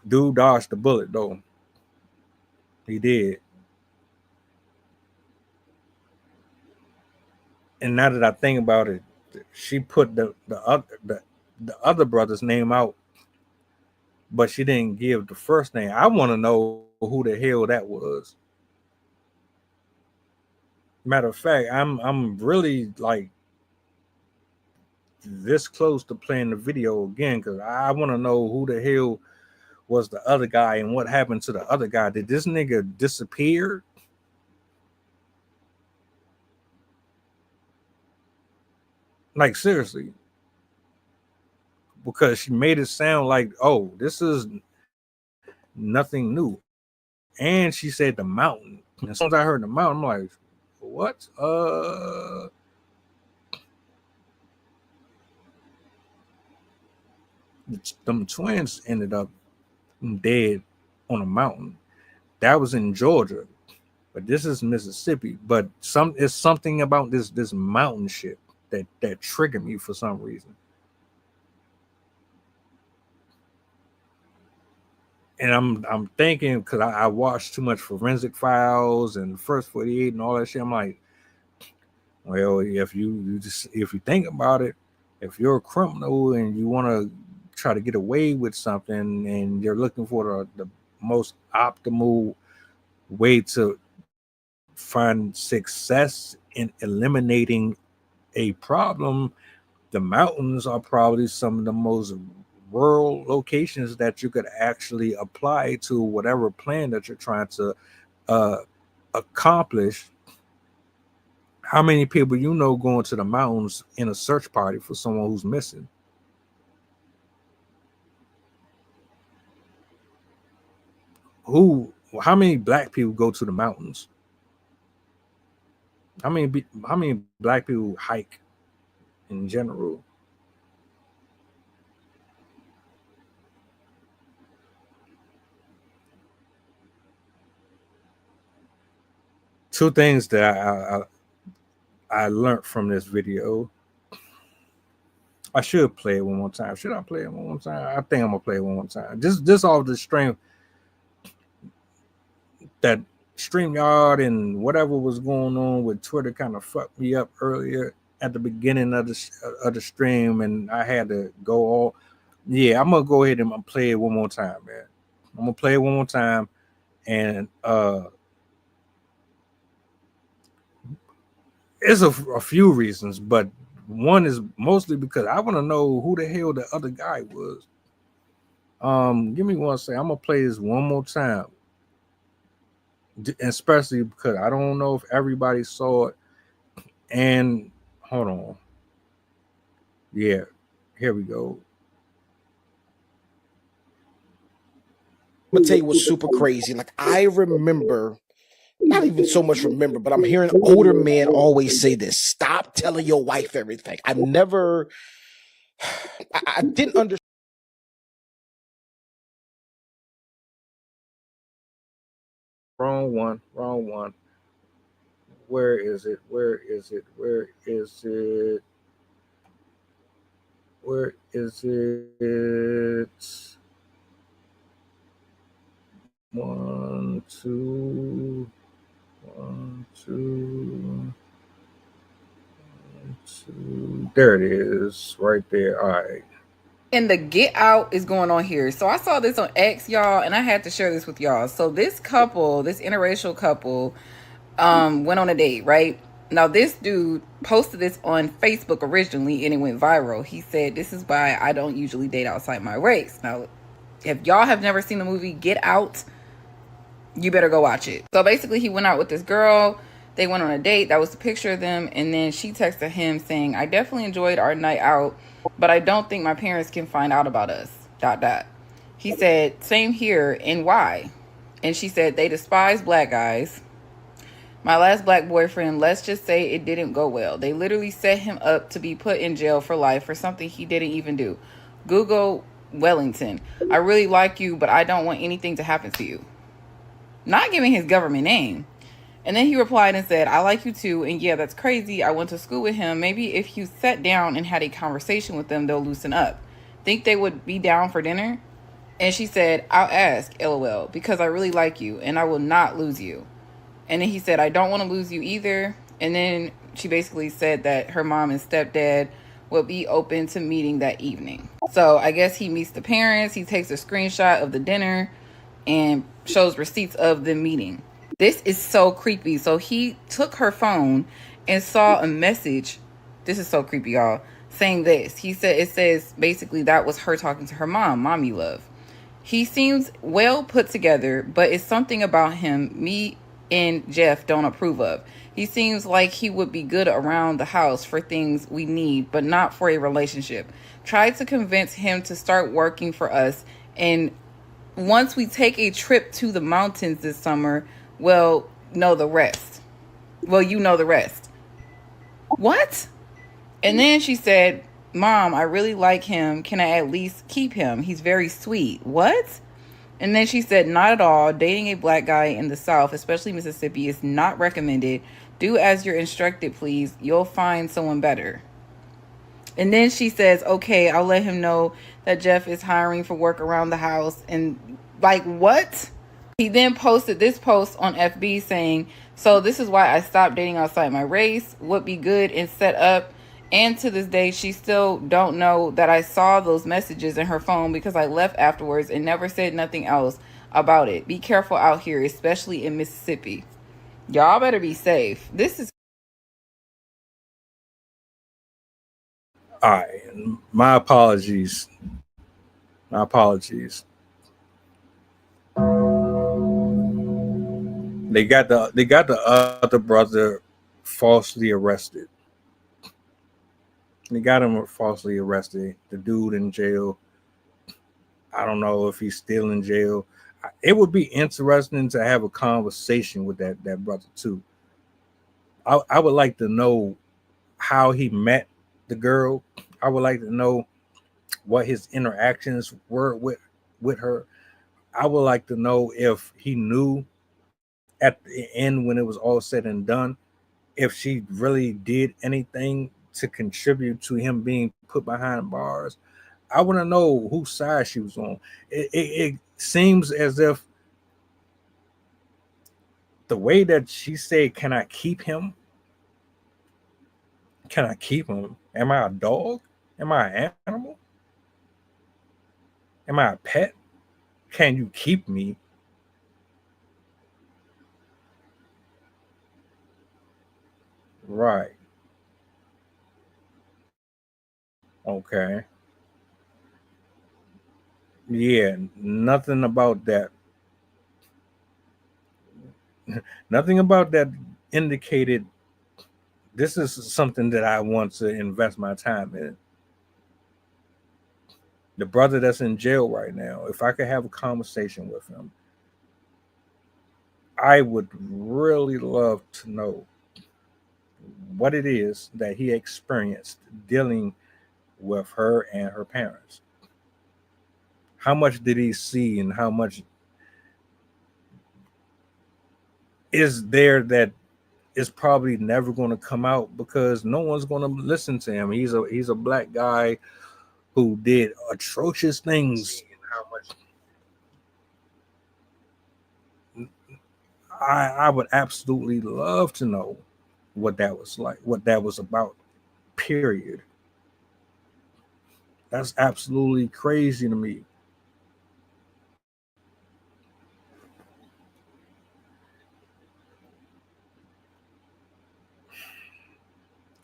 Dude dodged the bullet though. He did. And now that I think about it, she put the other brother's name out, but she didn't give the first name. I want to know who the hell that was. Matter of fact, I'm really like this close to playing the video again because I want to know who the hell was the other guy and what happened to the other guy. Did this nigga disappear? Like, seriously. Because she made it sound like, oh, this is nothing new. And she said the mountain. And as soon as I heard the mountain, I'm like, what? Them twins ended up dead on a mountain. That was in Georgia, but this is Mississippi. But it's something about this mountain shit that triggered me for some reason. And I'm thinking, because I watched too much Forensic Files and First 48 and all that shit. I'm like, well, if you think about it, if you're a criminal and you want to try to get away with something, and you're looking for the most optimal way to find success in eliminating a problem. The mountains are probably some of the most rural locations that you could actually apply to whatever plan that you're trying to accomplish. How many people you know going to the mountains in a search party for someone who's missing? How many black people go to the mountains? How many black people hike in general? Two things that I learned from this video. I should play it one more time. Should I play it one more time? I think I'm gonna play it one more time. Just off the strength that StreamYard and whatever was going on with Twitter kind of fucked me up earlier at the beginning of the stream, and I had to go all. Yeah, I'm gonna go ahead and play it one more time, man. I'm gonna play it one more time, and it's a few reasons, but one is mostly because I want to know who the hell the other guy was. Give me one second. I'm gonna play this one more time, especially because I don't know if everybody saw it. And hold on, yeah, here we go. I'm gonna tell you what's super crazy. Like, I remember, not even so much remember, but I'm hearing older men always say this: stop telling your wife everything. I didn't understand. Wrong one. Where is it? Where is it? 1, 2, 1, 2, 1, 2. There it is, right there. All right. And the get out is going on here. So I saw this on X, y'all, and I had to share this with y'all. So this couple, this interracial couple, went on a date, right? Now this dude posted this on Facebook originally, and it went viral. He said, "This is why I don't usually date outside my race." Now, if y'all have never seen the movie Get Out, you better go watch it. So basically, he went out with this girl. They went on a date. That was the picture of them. And then she texted him saying, "I definitely enjoyed our night out, but I don't think my parents can find out about us, ... He said, "Same here, and why?" And she said, "They despise black guys. My last black boyfriend, let's just say it didn't go well. They literally set him up to be put in jail for life for something he didn't even do. Google Wellington. I really like you, but I don't want anything to happen to you." Not giving his government name. And then he replied and said, "I like you too, and yeah, that's crazy. I went to school with him. Maybe if you sat down and had a conversation with them, they'll loosen up. Think they would be down for dinner?" And she said, "I'll ask, LOL, because I really like you, and I will not lose you." And then he said, "I don't want to lose you either." And then she basically said that her mom and stepdad will be open to meeting that evening. So I guess he meets the parents. He takes a screenshot of the dinner and shows receipts of the meeting. This is so creepy. So he took her phone and saw a message. This is so creepy, y'all. Saying this. He said, it says basically that was her talking to her mom, "Mommy love." He seems well put together, but it's something about him me and Jeff don't approve of. He seems like he would be good around the house for things we need, but not for a relationship. Tried to convince him to start working for us, and once we take a trip to the mountains this summer, well, know the rest. Well, you know the rest. What? And then she said, "Mom, I really like him. Can I at least keep him? He's very sweet." What? And then she said, "Not at all. Dating a black guy in the South, especially Mississippi, is not recommended. Do as you're instructed, please. You'll find someone better." And then she says, "Okay, I'll let him know that Jeff is hiring for work around the house." And like, what? He then posted this post on FB saying, "So this is why I stopped dating outside my race. Would be good and set up And to this day, she still don't know that I saw those messages in her phone because I left afterwards and never said nothing else about it. Be careful out here, especially in Mississippi. Y'all better be safe. This is... All right, my apologies. My apologies. They got the other brother falsely arrested. They got him falsely arrested. The dude in jail. I don't know if he's still in jail. It would be interesting to have a conversation with that brother too. I would like to know how he met the girl. I would like to know what his interactions were with her. I would like to know if he knew at the end when it was all said and done, if she really did anything to contribute to him being put behind bars. I want to know whose side she was on. It seems as if the way that she said, "Can I keep him? Can I keep him? Am I a dog? Am I an animal? Am I a pet? Can you keep me?" Right. Okay. Yeah, nothing about that. Nothing about that indicated this is something that I want to invest my time in. The brother that's in jail right now, if I could have a conversation with him, I would really love to know what it is that he experienced dealing with her and her parents. How much did he see, and how much is there that is probably never going to come out because no one's going to listen to him. He's a black guy who did atrocious things. I would absolutely love to know what that was like, what that was about, period. That's absolutely crazy to me.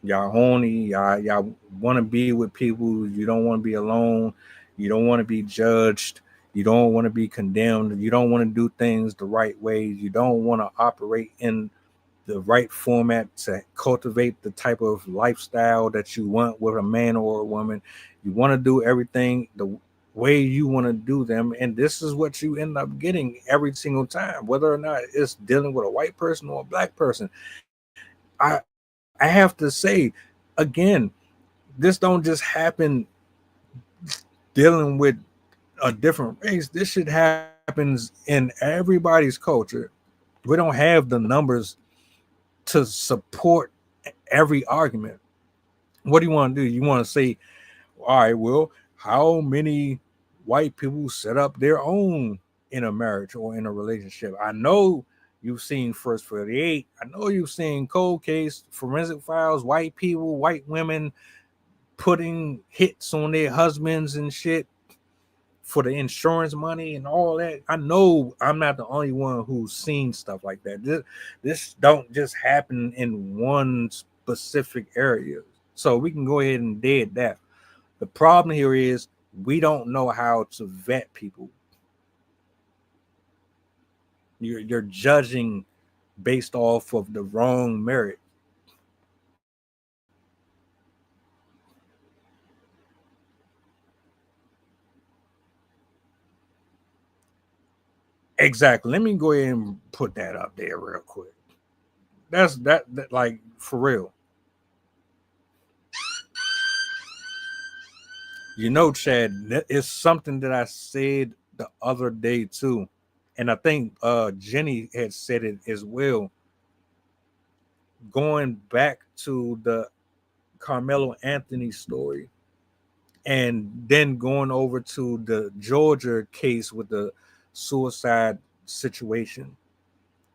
Y'all horny, y'all want to be with people, you don't want to be alone, you don't want to be judged, you don't want to be condemned, you don't want to do things the right way, you don't want to operate in the right format to cultivate the type of lifestyle that you want with a man or a woman. You want to do everything the way you want to do them, and this is what you end up getting every single time, whether or not it's dealing with a white person or a black person. I have to say again, this don't just happen dealing with a different race. This shit happens in everybody's culture. We don't have the numbers to support every argument. What do you want to do? You want to say, all right, well, how many white people set up their own in a marriage or in a relationship? I know you've seen First 48. I know you've seen Cold Case, Forensic Files, white people, white women putting hits on their husbands and shit for the insurance money and all that. I know I'm not the only one who's seen stuff like that. This don't just happen in one specific area. So we can go ahead and dead that. The problem here is we don't know how to vet people. You're judging based off of the wrong merit. Exactly. Let me go ahead and put that up there real quick. That's that like for real. You know, Chad, it's something that I said the other day too. And I think Jenny had said it as well. Going back to the Carmelo Anthony story and then going over to the Georgia case with the suicide situation,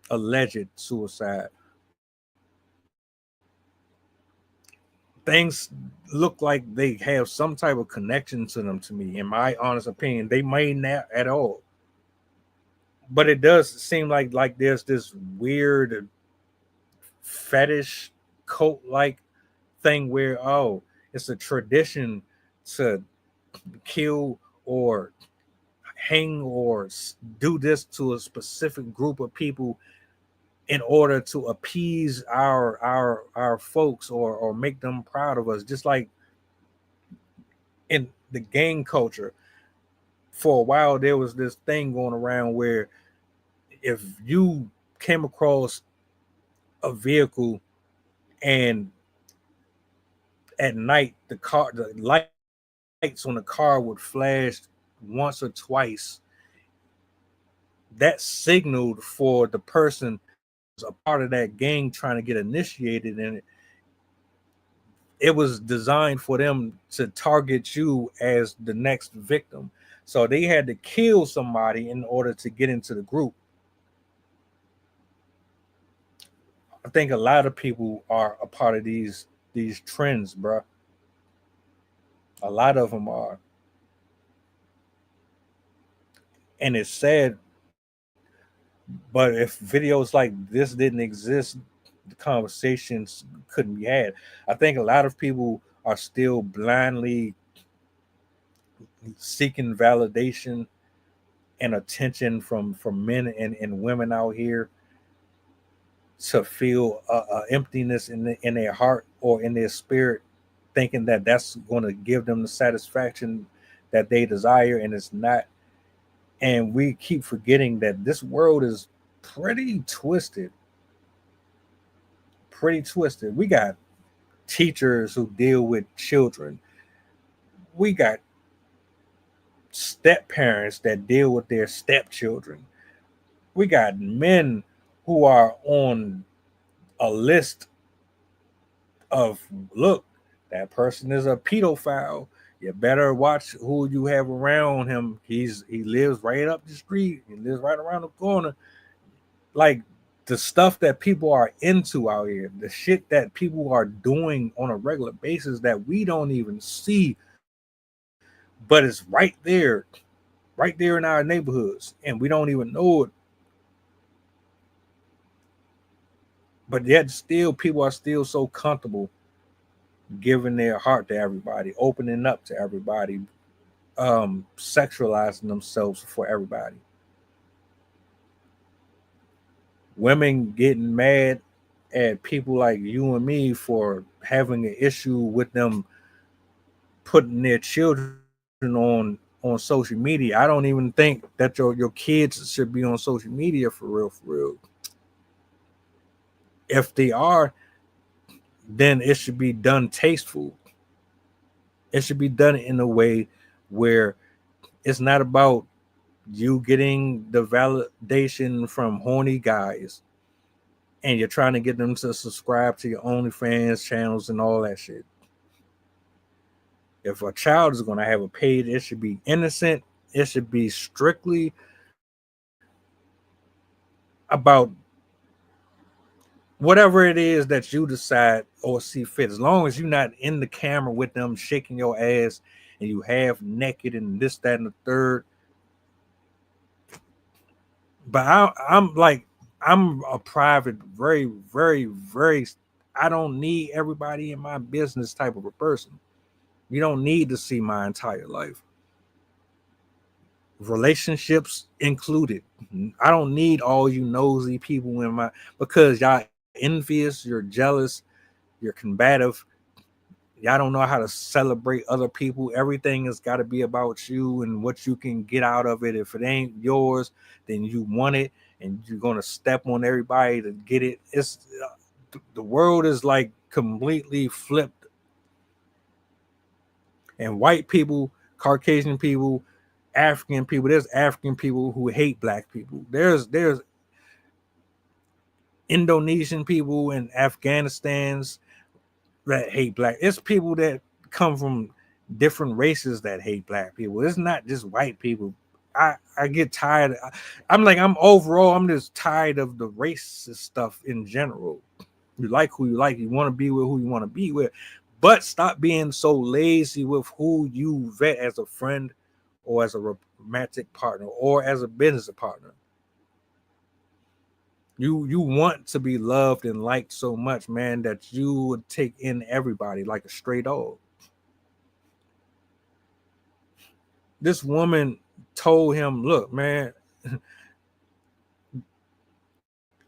alleged suicide. things look like they have some type of connection to them. To me, in my honest opinion, they may not at all. But it does seem like there's this weird fetish cult like thing where it's a tradition to kill or hang or do this to a specific group of people in order to appease our folks or make them proud of us. Just like in the gang culture, for a while there was this thing going around where if you came across a vehicle and at night the lights on the car would flash once or twice, that signaled for the person who's a part of that gang trying to get initiated in it. It was designed for them to target you as the next victim. So they had to kill somebody in order to get into the group. I think a lot of people are a part of these trends, bro. A lot of them are. And it's sad, but if videos like this didn't exist, the conversations couldn't be had. I think a lot of people are still blindly seeking validation and attention from men and women out here to feel emptiness in their heart or in their spirit, thinking that that's going to give them the satisfaction that they desire, and it's not. And we keep forgetting that this world is pretty twisted. We got teachers who deal with children. We got step parents that deal with their stepchildren. We got men who are on a list of, look, that person is a pedophile. You better watch who you have around him. He lives right up the street. He lives right around the corner. Like the stuff that people are into out here, the shit that people are doing on a regular basis that we don't even see, but it's right there in our neighborhoods, and we don't even know it. But yet still, people are still so comfortable giving their heart to everybody, opening up to everybody, sexualizing themselves for everybody. Women getting mad at people like you and me for having an issue with them putting their children on social media. I don't even think that your kids should be on social media for real. If they are, then it should be done tasteful. It should be done in a way where it's not about you getting the validation from horny guys and you're trying to get them to subscribe to your OnlyFans channels and all that shit. If a child is going to have a page, it should be innocent. It should be strictly about whatever it is that you decide or see fit, as long as you're not in the camera with them shaking your ass and you half naked and this, that, and the third. But I'm a private, very, very, very, I don't need everybody in my business type of a person. You don't need to see my entire life. Relationships included. I don't need all you nosy people in my, because y'all envious, you're jealous, you're combative, y'all don't know how to celebrate other people. Everything has got to be about you and what you can get out of it. If it ain't yours, then you want it and you're going to step on everybody to get it. It's the world is like completely flipped. And white people, Caucasian people, African people, there's African people who hate black people. There's Indonesian people and Afghanistan's that hate black. It's people that come from different races that hate black people. It's not just white people. I get tired. I'm just tired of the racist stuff in general. You like who you like. You want to be with who you want to be with. But stop being so lazy with who you vet as a friend or as a romantic partner or as a business partner. You want to be loved and liked so much, man, that you would take in everybody like a stray dog. This woman told him, look, man,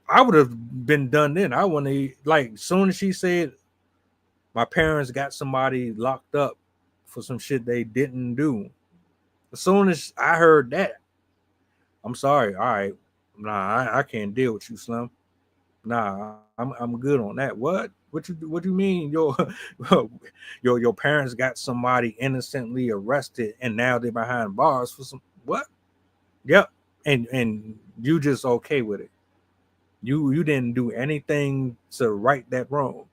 I would have been done then. I wouldn't have, like, as soon as she said my parents got somebody locked up for some shit they didn't do. As soon as I heard that, I'm sorry. All right. Nah, I can't deal with you, Slim. Nah, I'm good on that. What you mean? Your parents got somebody innocently arrested and now they're behind bars for some what? Yep. And you just okay with it. You didn't do anything to right that wrong.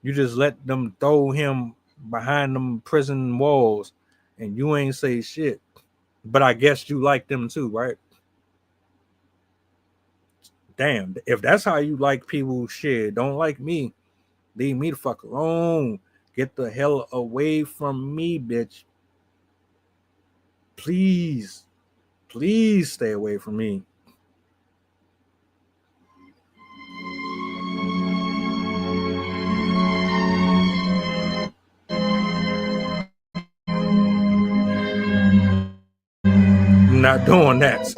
You just let them throw him behind them prison walls and you ain't say shit. But I guess you like them too, right? Damn, if that's how you like people, shit, don't like me. Leave me the fuck alone. Get the hell away from me, bitch. Please stay away from me. I'm not doing that.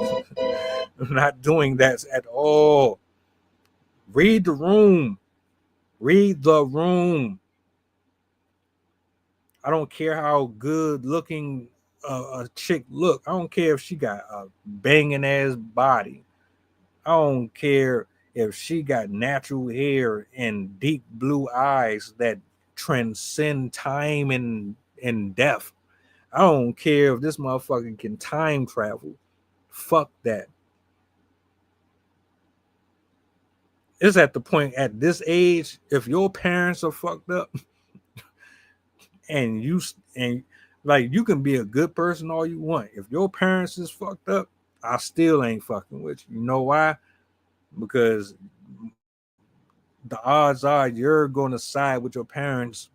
I'm not doing that at all. Read the room. Read the room. I don't care how good looking a chick look. I don't care if she got a banging ass body. I don't care if she got natural hair and deep blue eyes that transcend time and death. I don't care if this motherfucker can time travel. Fuck that. It's at the point at this age, if your parents are fucked up and you can be a good person all you want. If your parents is fucked up, I still ain't fucking with you. You know why? Because the odds are you're going to side with your parents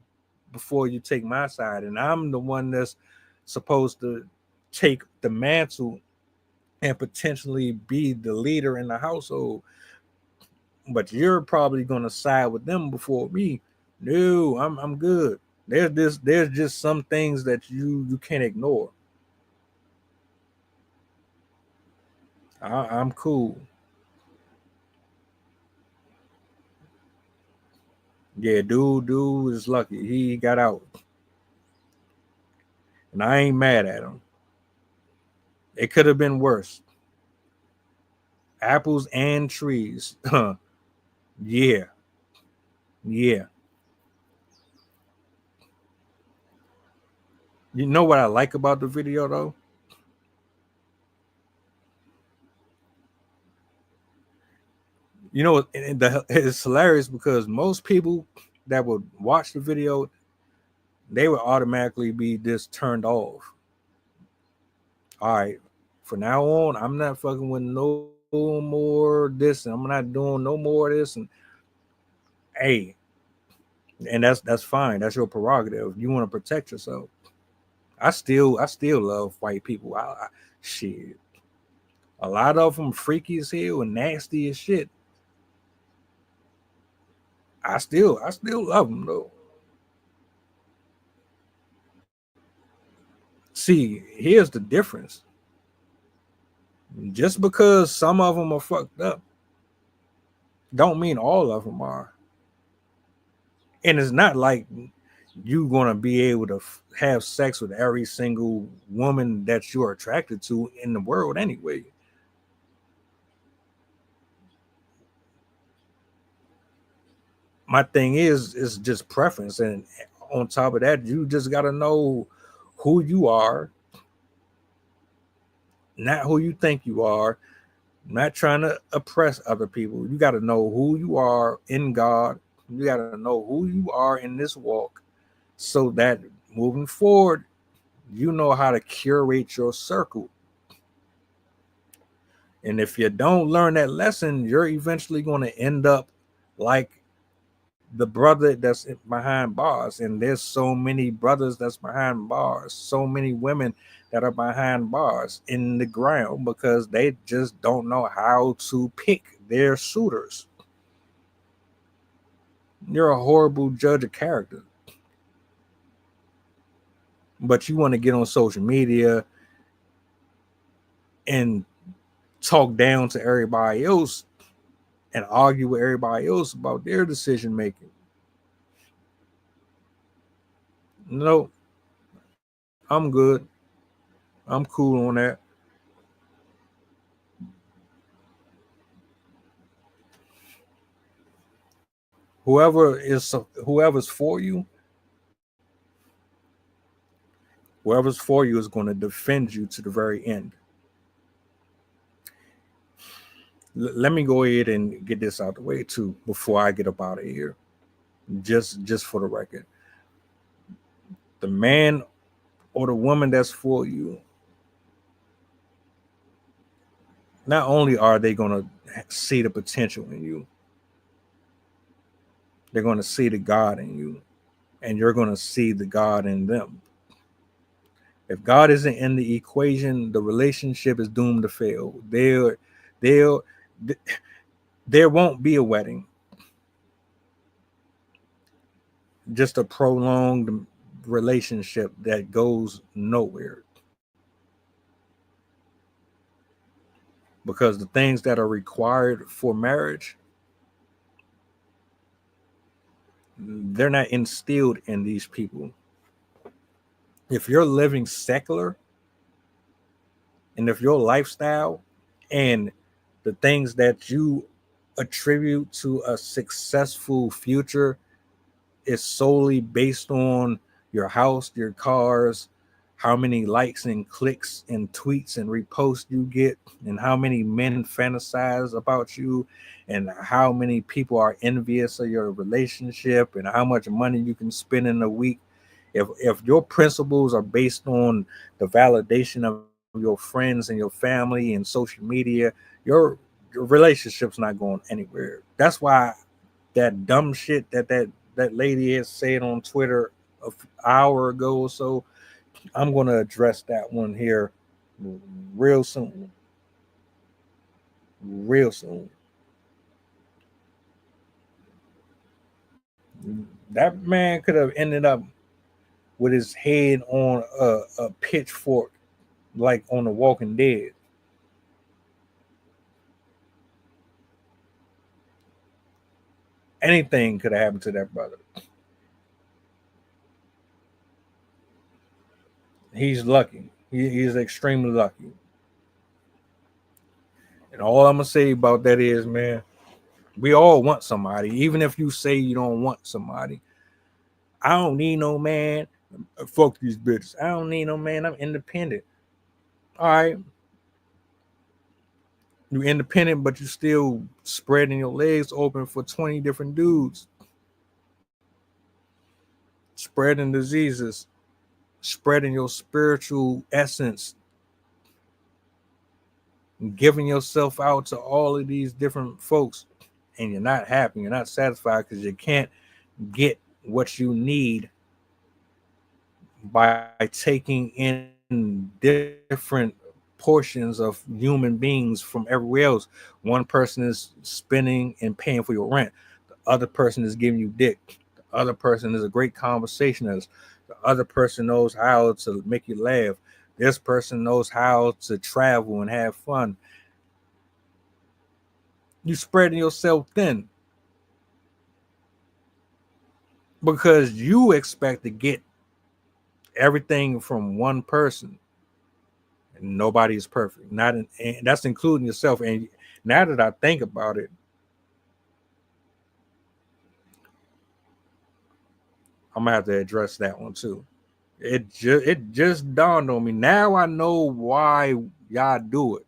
before you take my side. And I'm the one that's supposed to take the mantle and potentially be the leader in the household. But you're probably going to side with them before me. No, I'm good. There's just some things that you can't ignore. I'm cool. Yeah, dude is lucky. He got out. And I ain't mad at him. It could have been worse. Apples and trees. Yeah. Yeah. You know what I like about the video though? You know, it's hilarious because most people that would watch the video, they would automatically be just turned off. All right, from now on, I'm not fucking with no more this, and I'm not doing no more of this. And hey, and that's fine. That's your prerogative. You want to protect yourself. I still love white people. Shit, a lot of them freaky as hell and nasty as shit. I still love them though. See, here's the difference. Just because some of them are fucked up, don't mean all of them are. And it's not like you're gonna be able to have sex with every single woman that you're attracted to in the world anyway. My thing is just preference, and on top of that, you just gotta know who you are, not who you think you are. Not trying to oppress other people. You got to know who you are in God. You got to know who you are in this walk, so that moving forward, you know how to curate your circle. And if you don't learn that lesson, you're eventually going to end up like the brother that's behind bars, and there's so many brothers that's behind bars, so many women that are behind bars in the ground because they just don't know how to pick their suitors. You're a horrible judge of character, but you want to get on social media and talk down to everybody else and argue with everybody else about their decision making. No, I'm good. I'm cool on that. Whoever's for you, whoever's for you is going to defend you to the very end. Let me go ahead and get this out the way too before I get up out of here. Just for the record, the man or the woman that's for you, not only are they going to see the potential in you, they're going to see the God in you, and you're going to see the God in them. If God isn't in the equation, the relationship is doomed to fail. There won't be a wedding. Just a prolonged relationship that goes nowhere. Because the things that are required for marriage, they're not instilled in these people. If you're living secular, and if your lifestyle and the things that you attribute to a successful future is solely based on your house, your cars, how many likes and clicks and tweets and reposts you get, and how many men fantasize about you, and how many people are envious of your relationship, and how much money you can spend in a week. If your principles are based on the validation of your friends and your family and social media, your relationship's not going anywhere. That's why that dumb shit that lady has said on Twitter an hour ago or so, I'm going to address that one here real soon. Real soon. That man could have ended up with his head on a pitchfork like on The Walking Dead. Anything could have happened to that brother. He's lucky. He's extremely lucky. And all I'm going to say about that is, man, we all want somebody. Even if you say you don't want somebody. I don't need no man. Fuck these bitches. I don't need no man. I'm independent. All right. You're independent, but you're still spreading your legs open for 20 different dudes. Spreading diseases. Spreading your spiritual essence. Giving yourself out to all of these different folks. And you're not happy. You're not satisfied because you can't get what you need by taking in different portions of human beings from everywhere else. One person is spending and paying for your rent. The other person is giving you dick. The other person is a great conversationalist. The other person knows how to make you laugh. This person knows how to travel and have fun. You spreading yourself thin because you expect to get everything from one person. And nobody is perfect. And that's including yourself. And now that I think about it, I'm gonna have to address that one too. It just dawned on me. Now I know why y'all do it.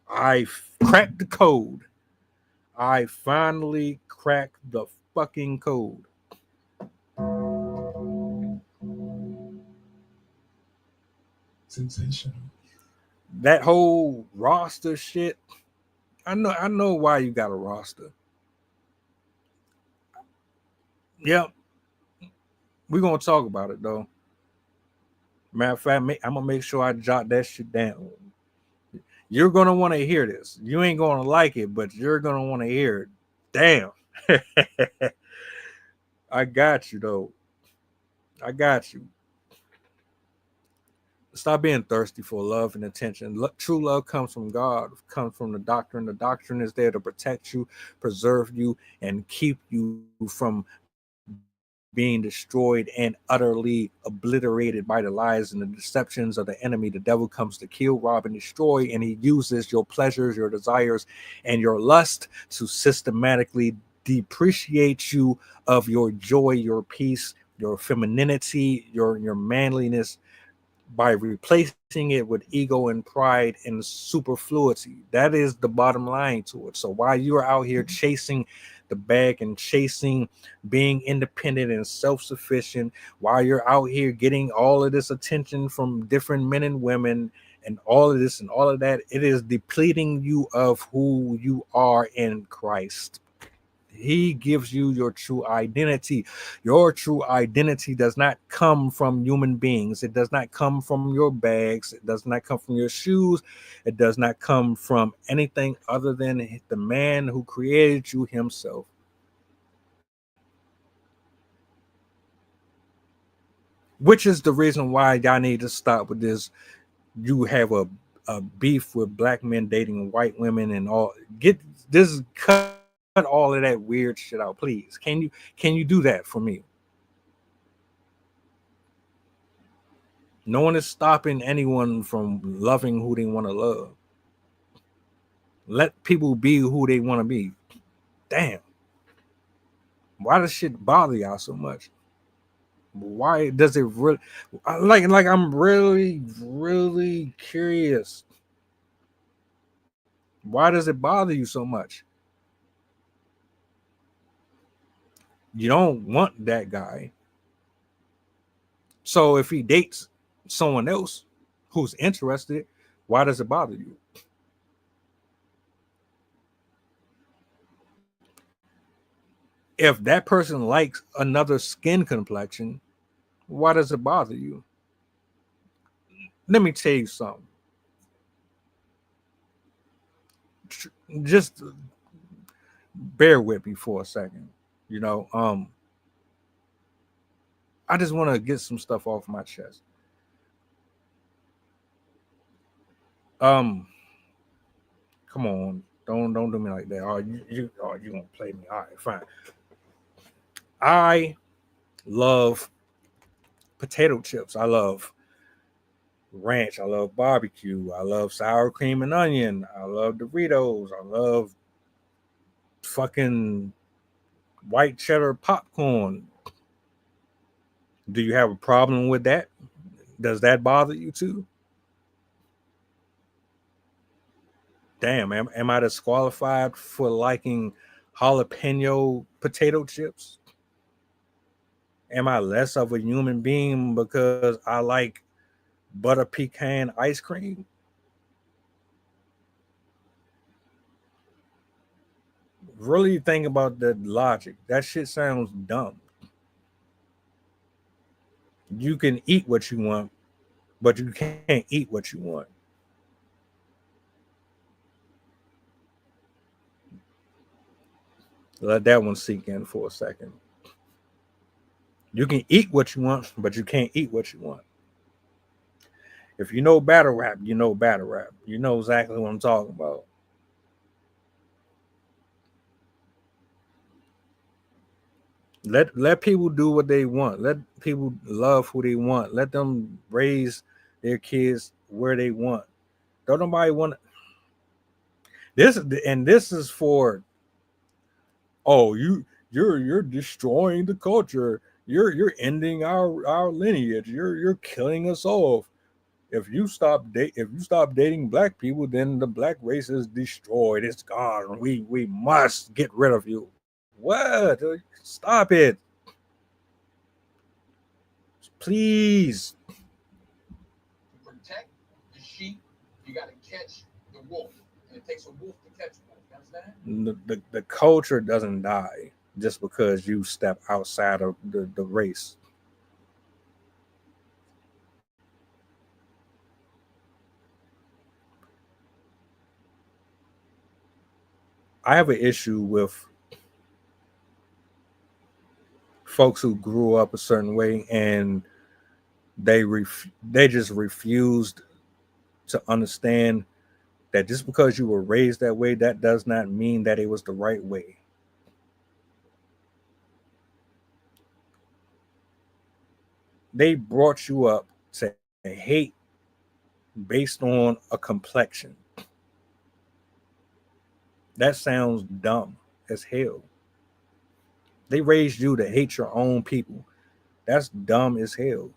I cracked the code. I finally cracked the fucking code. Sensational. That whole roster shit. I know why you got a roster. Yeah, we're gonna talk about it though. Matter of fact, I'm gonna make sure I jot that shit down. You're gonna want to hear this. You ain't gonna like it, but you're gonna want to hear it. Damn. I got you though. I got you. Stop being thirsty for love and attention. True love comes from God, comes from the doctrine. The doctrine is there to protect you, preserve you, and keep you from being destroyed and utterly obliterated by the lies and the deceptions of the enemy. The devil comes to kill, rob, and destroy, and he uses your pleasures, your desires, and your lust to systematically depreciate you of your joy, your peace, your femininity, your manliness, by replacing it with ego and pride and superfluity. That is the bottom line to it. So while you're out here chasing the bag and chasing being independent and self-sufficient, while you're out here getting all of this attention from different men and women and all of this and all of that, it is depleting you of who you are in Christ. He gives you your true identity. Your true identity does not come from human beings. It does not come from your bags. It does not come from your shoes. It does not come from anything other than the man who created you himself. Which is the reason why y'all need to stop with this. You have a beef with black men dating white women and all. Get this, cut all of that weird shit out, please. Can you do that for me? No one is stopping anyone from loving who they want to love. Let people be who they want to be. Damn. Why does shit bother y'all so much? Why does it really like I'm really curious. Why does it bother you so much? You don't want that guy. So if he dates someone else who's interested, why does it bother you? If that person likes another skin complexion, why does it bother you? Let me tell you something. Just bear with me for a second. I just want to get some stuff off my chest. Come on, don't do me like that. You gonna play me? All right, fine. I love potato chips. I love ranch. I love barbecue. I love sour cream and onion. I love Doritos. I love fucking white cheddar popcorn. Do you have a problem with that? Does that bother you too? Damn, am I disqualified for liking jalapeno potato chips? Am I less of a human being because I like butter pecan ice cream? Really think about the logic. That shit sounds dumb. You can eat what you want, but you can't eat what you want. Let that one sink in for a second. You can eat what you want, but you can't eat what you want. If you know battle rap, you know battle rap. You know exactly what I'm talking about. Let people do what they want. Let people love who they want. Let them raise their kids where they want. Don't nobody want this, and this is for. Oh, you're destroying the culture. You're ending our lineage. You're killing us off. If you stop dating black people, then the black race is destroyed. It's gone. We must get rid of you. What? Stop it. Please. To protect the sheep, you got to catch the wolf. And it takes a wolf to catch a wolf. You understand? The culture doesn't die. just because you step outside of the race. I have an issue with folks who grew up a certain way and they just refused to understand that just because you were raised that way, that does not mean that it was the right way. They brought you up to hate based on a complexion. That sounds dumb as hell. They raised you to hate your own people. That's dumb as hell.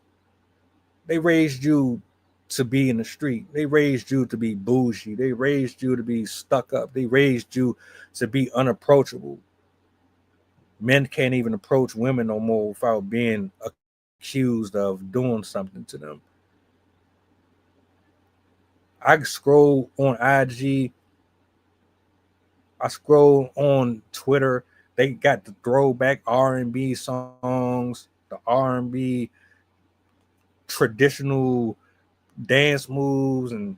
They raised you to be in the street. They raised you to be bougie. They raised you to be stuck up. They raised you to be unapproachable. Men can't even approach women no more without being accused of doing something to them. I scroll on IG. I scroll on Twitter. They got the throwback R&B songs, the R&B traditional dance moves, and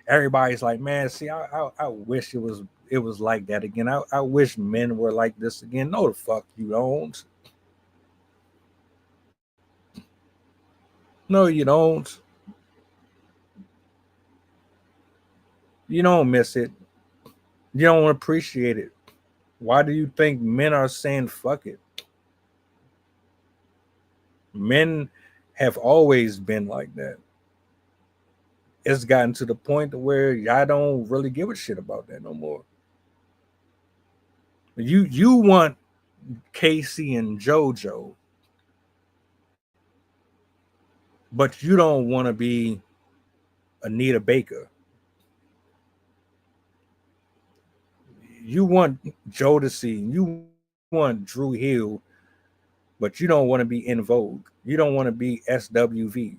everybody's like, man, see, I wish it was like that again. I wish men were like this again. No, the fuck you don't. No, you don't. You don't miss it. You don't appreciate it. Why do you think men are saying fuck it? Men have always been like that. It's gotten to the point where y'all don't really give a shit about that no more. You want Casey and JoJo, but you don't want to be Anita Baker. You want Jodeci, you want Drew Hill, but you don't want to be In Vogue. You don't want to be SWV.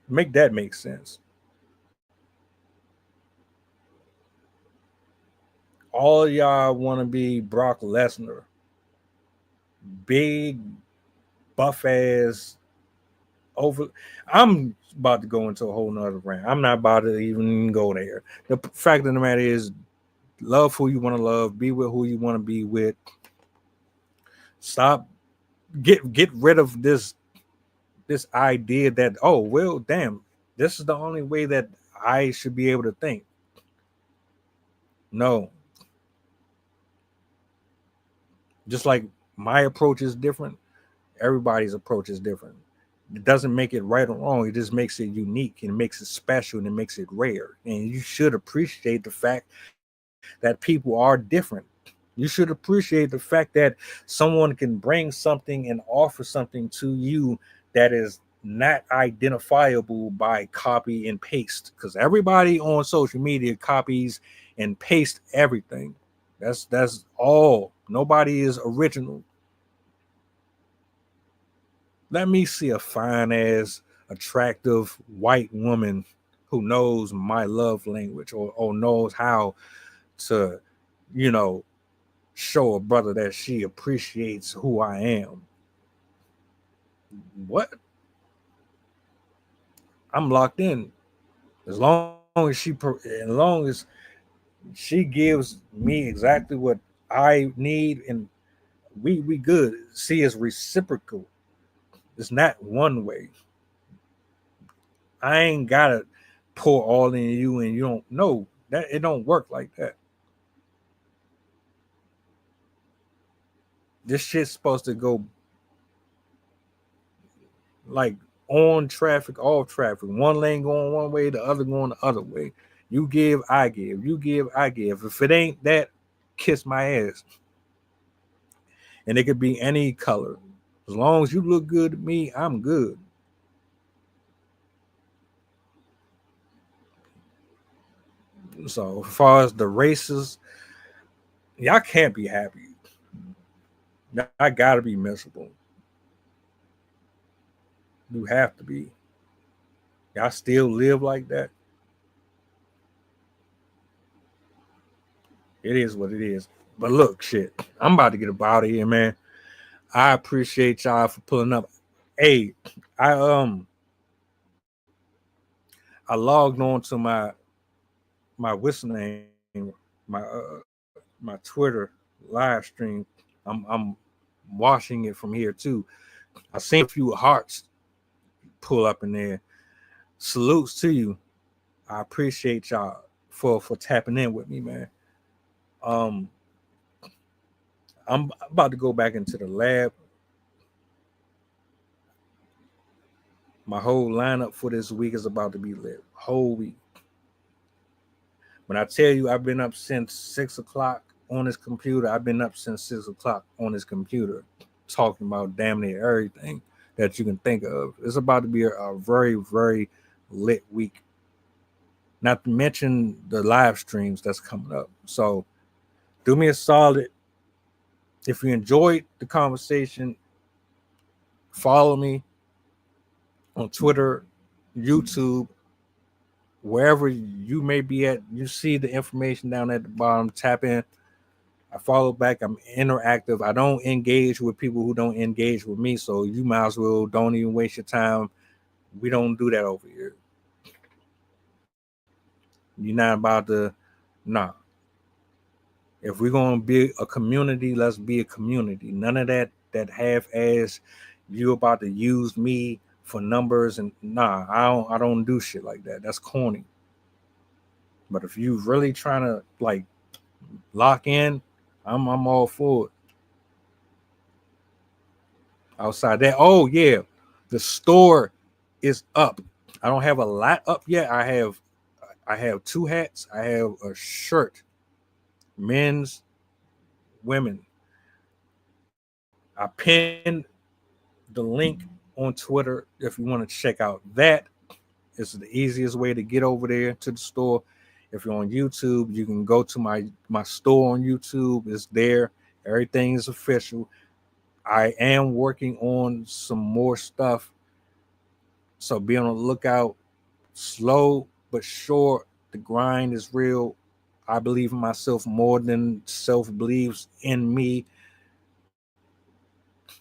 Make that make sense. All y'all want to be Brock Lesnar. Big, buff ass, over. I'm about to go into a whole nother rant. I'm not about to even go there. The fact of the matter is, love who you want to love, be with who you want to be with. Stop, get rid of this idea that, oh well, damn, this is the only way that I should be able to think. No. Just like my approach is different, everybody's approach is different. It doesn't make it right or wrong. It just makes it unique and it makes it special and it makes it rare. And you should appreciate the fact that people are different. You should appreciate the fact that someone can bring something and offer something to you that is not identifiable by copy and paste. Because everybody on social media copies and paste everything. That's all. Nobody is original. Let me see a fine ass, attractive white woman who knows my love language or knows how to, show a brother that she appreciates who I am. What? I'm locked in. As long as she gives me exactly what I need, and we good. See, it's reciprocal. It's not one way. I ain't gotta pour all in you and you don't know that it don't work like that. This shit's supposed to go like on traffic, off traffic. One lane going one way, the other going the other way. You give, I give. You give, I give. If it ain't that, kiss my ass. And it could be any color. As long as you look good to me, I'm good. So as far as the races, y'all can't be happy. I gotta be miserable. You have to be. Y'all still live like that. It is what it is. But look, shit, I'm about to get up out of here, man. I appreciate y'all for pulling up. Hey, I logged on to my what's the name, my Twitter live stream. I'm watching it from here too. I seen a few hearts pull up in there. Salutes to you. I appreciate y'all for tapping in with me, man. I'm about to go back into the lab. My whole lineup for this week is about to be lit. Whole week. When I tell you I've been up since 6 o'clock on this computer, I've been up since 6 o'clock on this computer talking about damn near everything that you can think of. It's about to be a very, very lit week. Not to mention the live streams that's coming up. So do me a solid. If you enjoyed the conversation, follow me on Twitter, YouTube, wherever you may be at. You see the information down at the bottom. Tap in. I follow back. I'm interactive. I don't engage with people who don't engage with me. So you might as well don't even waste your time. We don't do that over here. You're not about to, nah. If we're gonna be a community, let's be a community. None of that half-ass, you about to use me for numbers and nah, I don't do shit like that. That's corny. But if you really trying to like lock in, I'm all for it. Outside that, oh yeah, the store is up. I don't have a lot up yet. I have 2 hats. I have a shirt, men's, women. I pinned the link on Twitter if you want to check out that. It's the easiest way to get over there to the store. If you're on YouTube, you can go to my store on YouTube. It's there. Everything is official. I am working on some more stuff, so be on the lookout. Slow but sure. The grind is real. I believe in myself more than self believes in me.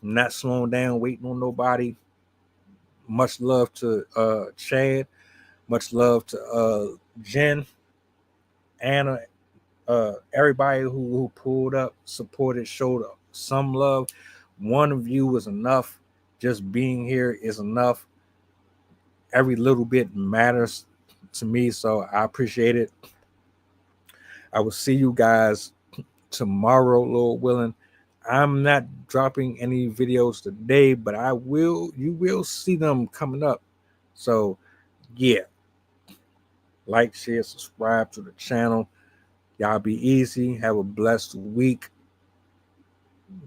I'm not slowing down, waiting on nobody. Much love to Chad. Much love to Jen, Anna, everybody who pulled up, supported, showed up some love. One of you is enough. Just being here is enough. Every little bit matters to me, so I appreciate it. I will see you guys tomorrow, Lord willing. I'm not dropping any videos today, but you will see them coming up. So yeah, like, share, subscribe to the channel. Y'all be easy. Have a blessed week.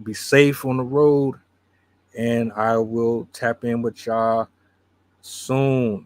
Be safe on the road. And I will tap in with y'all soon.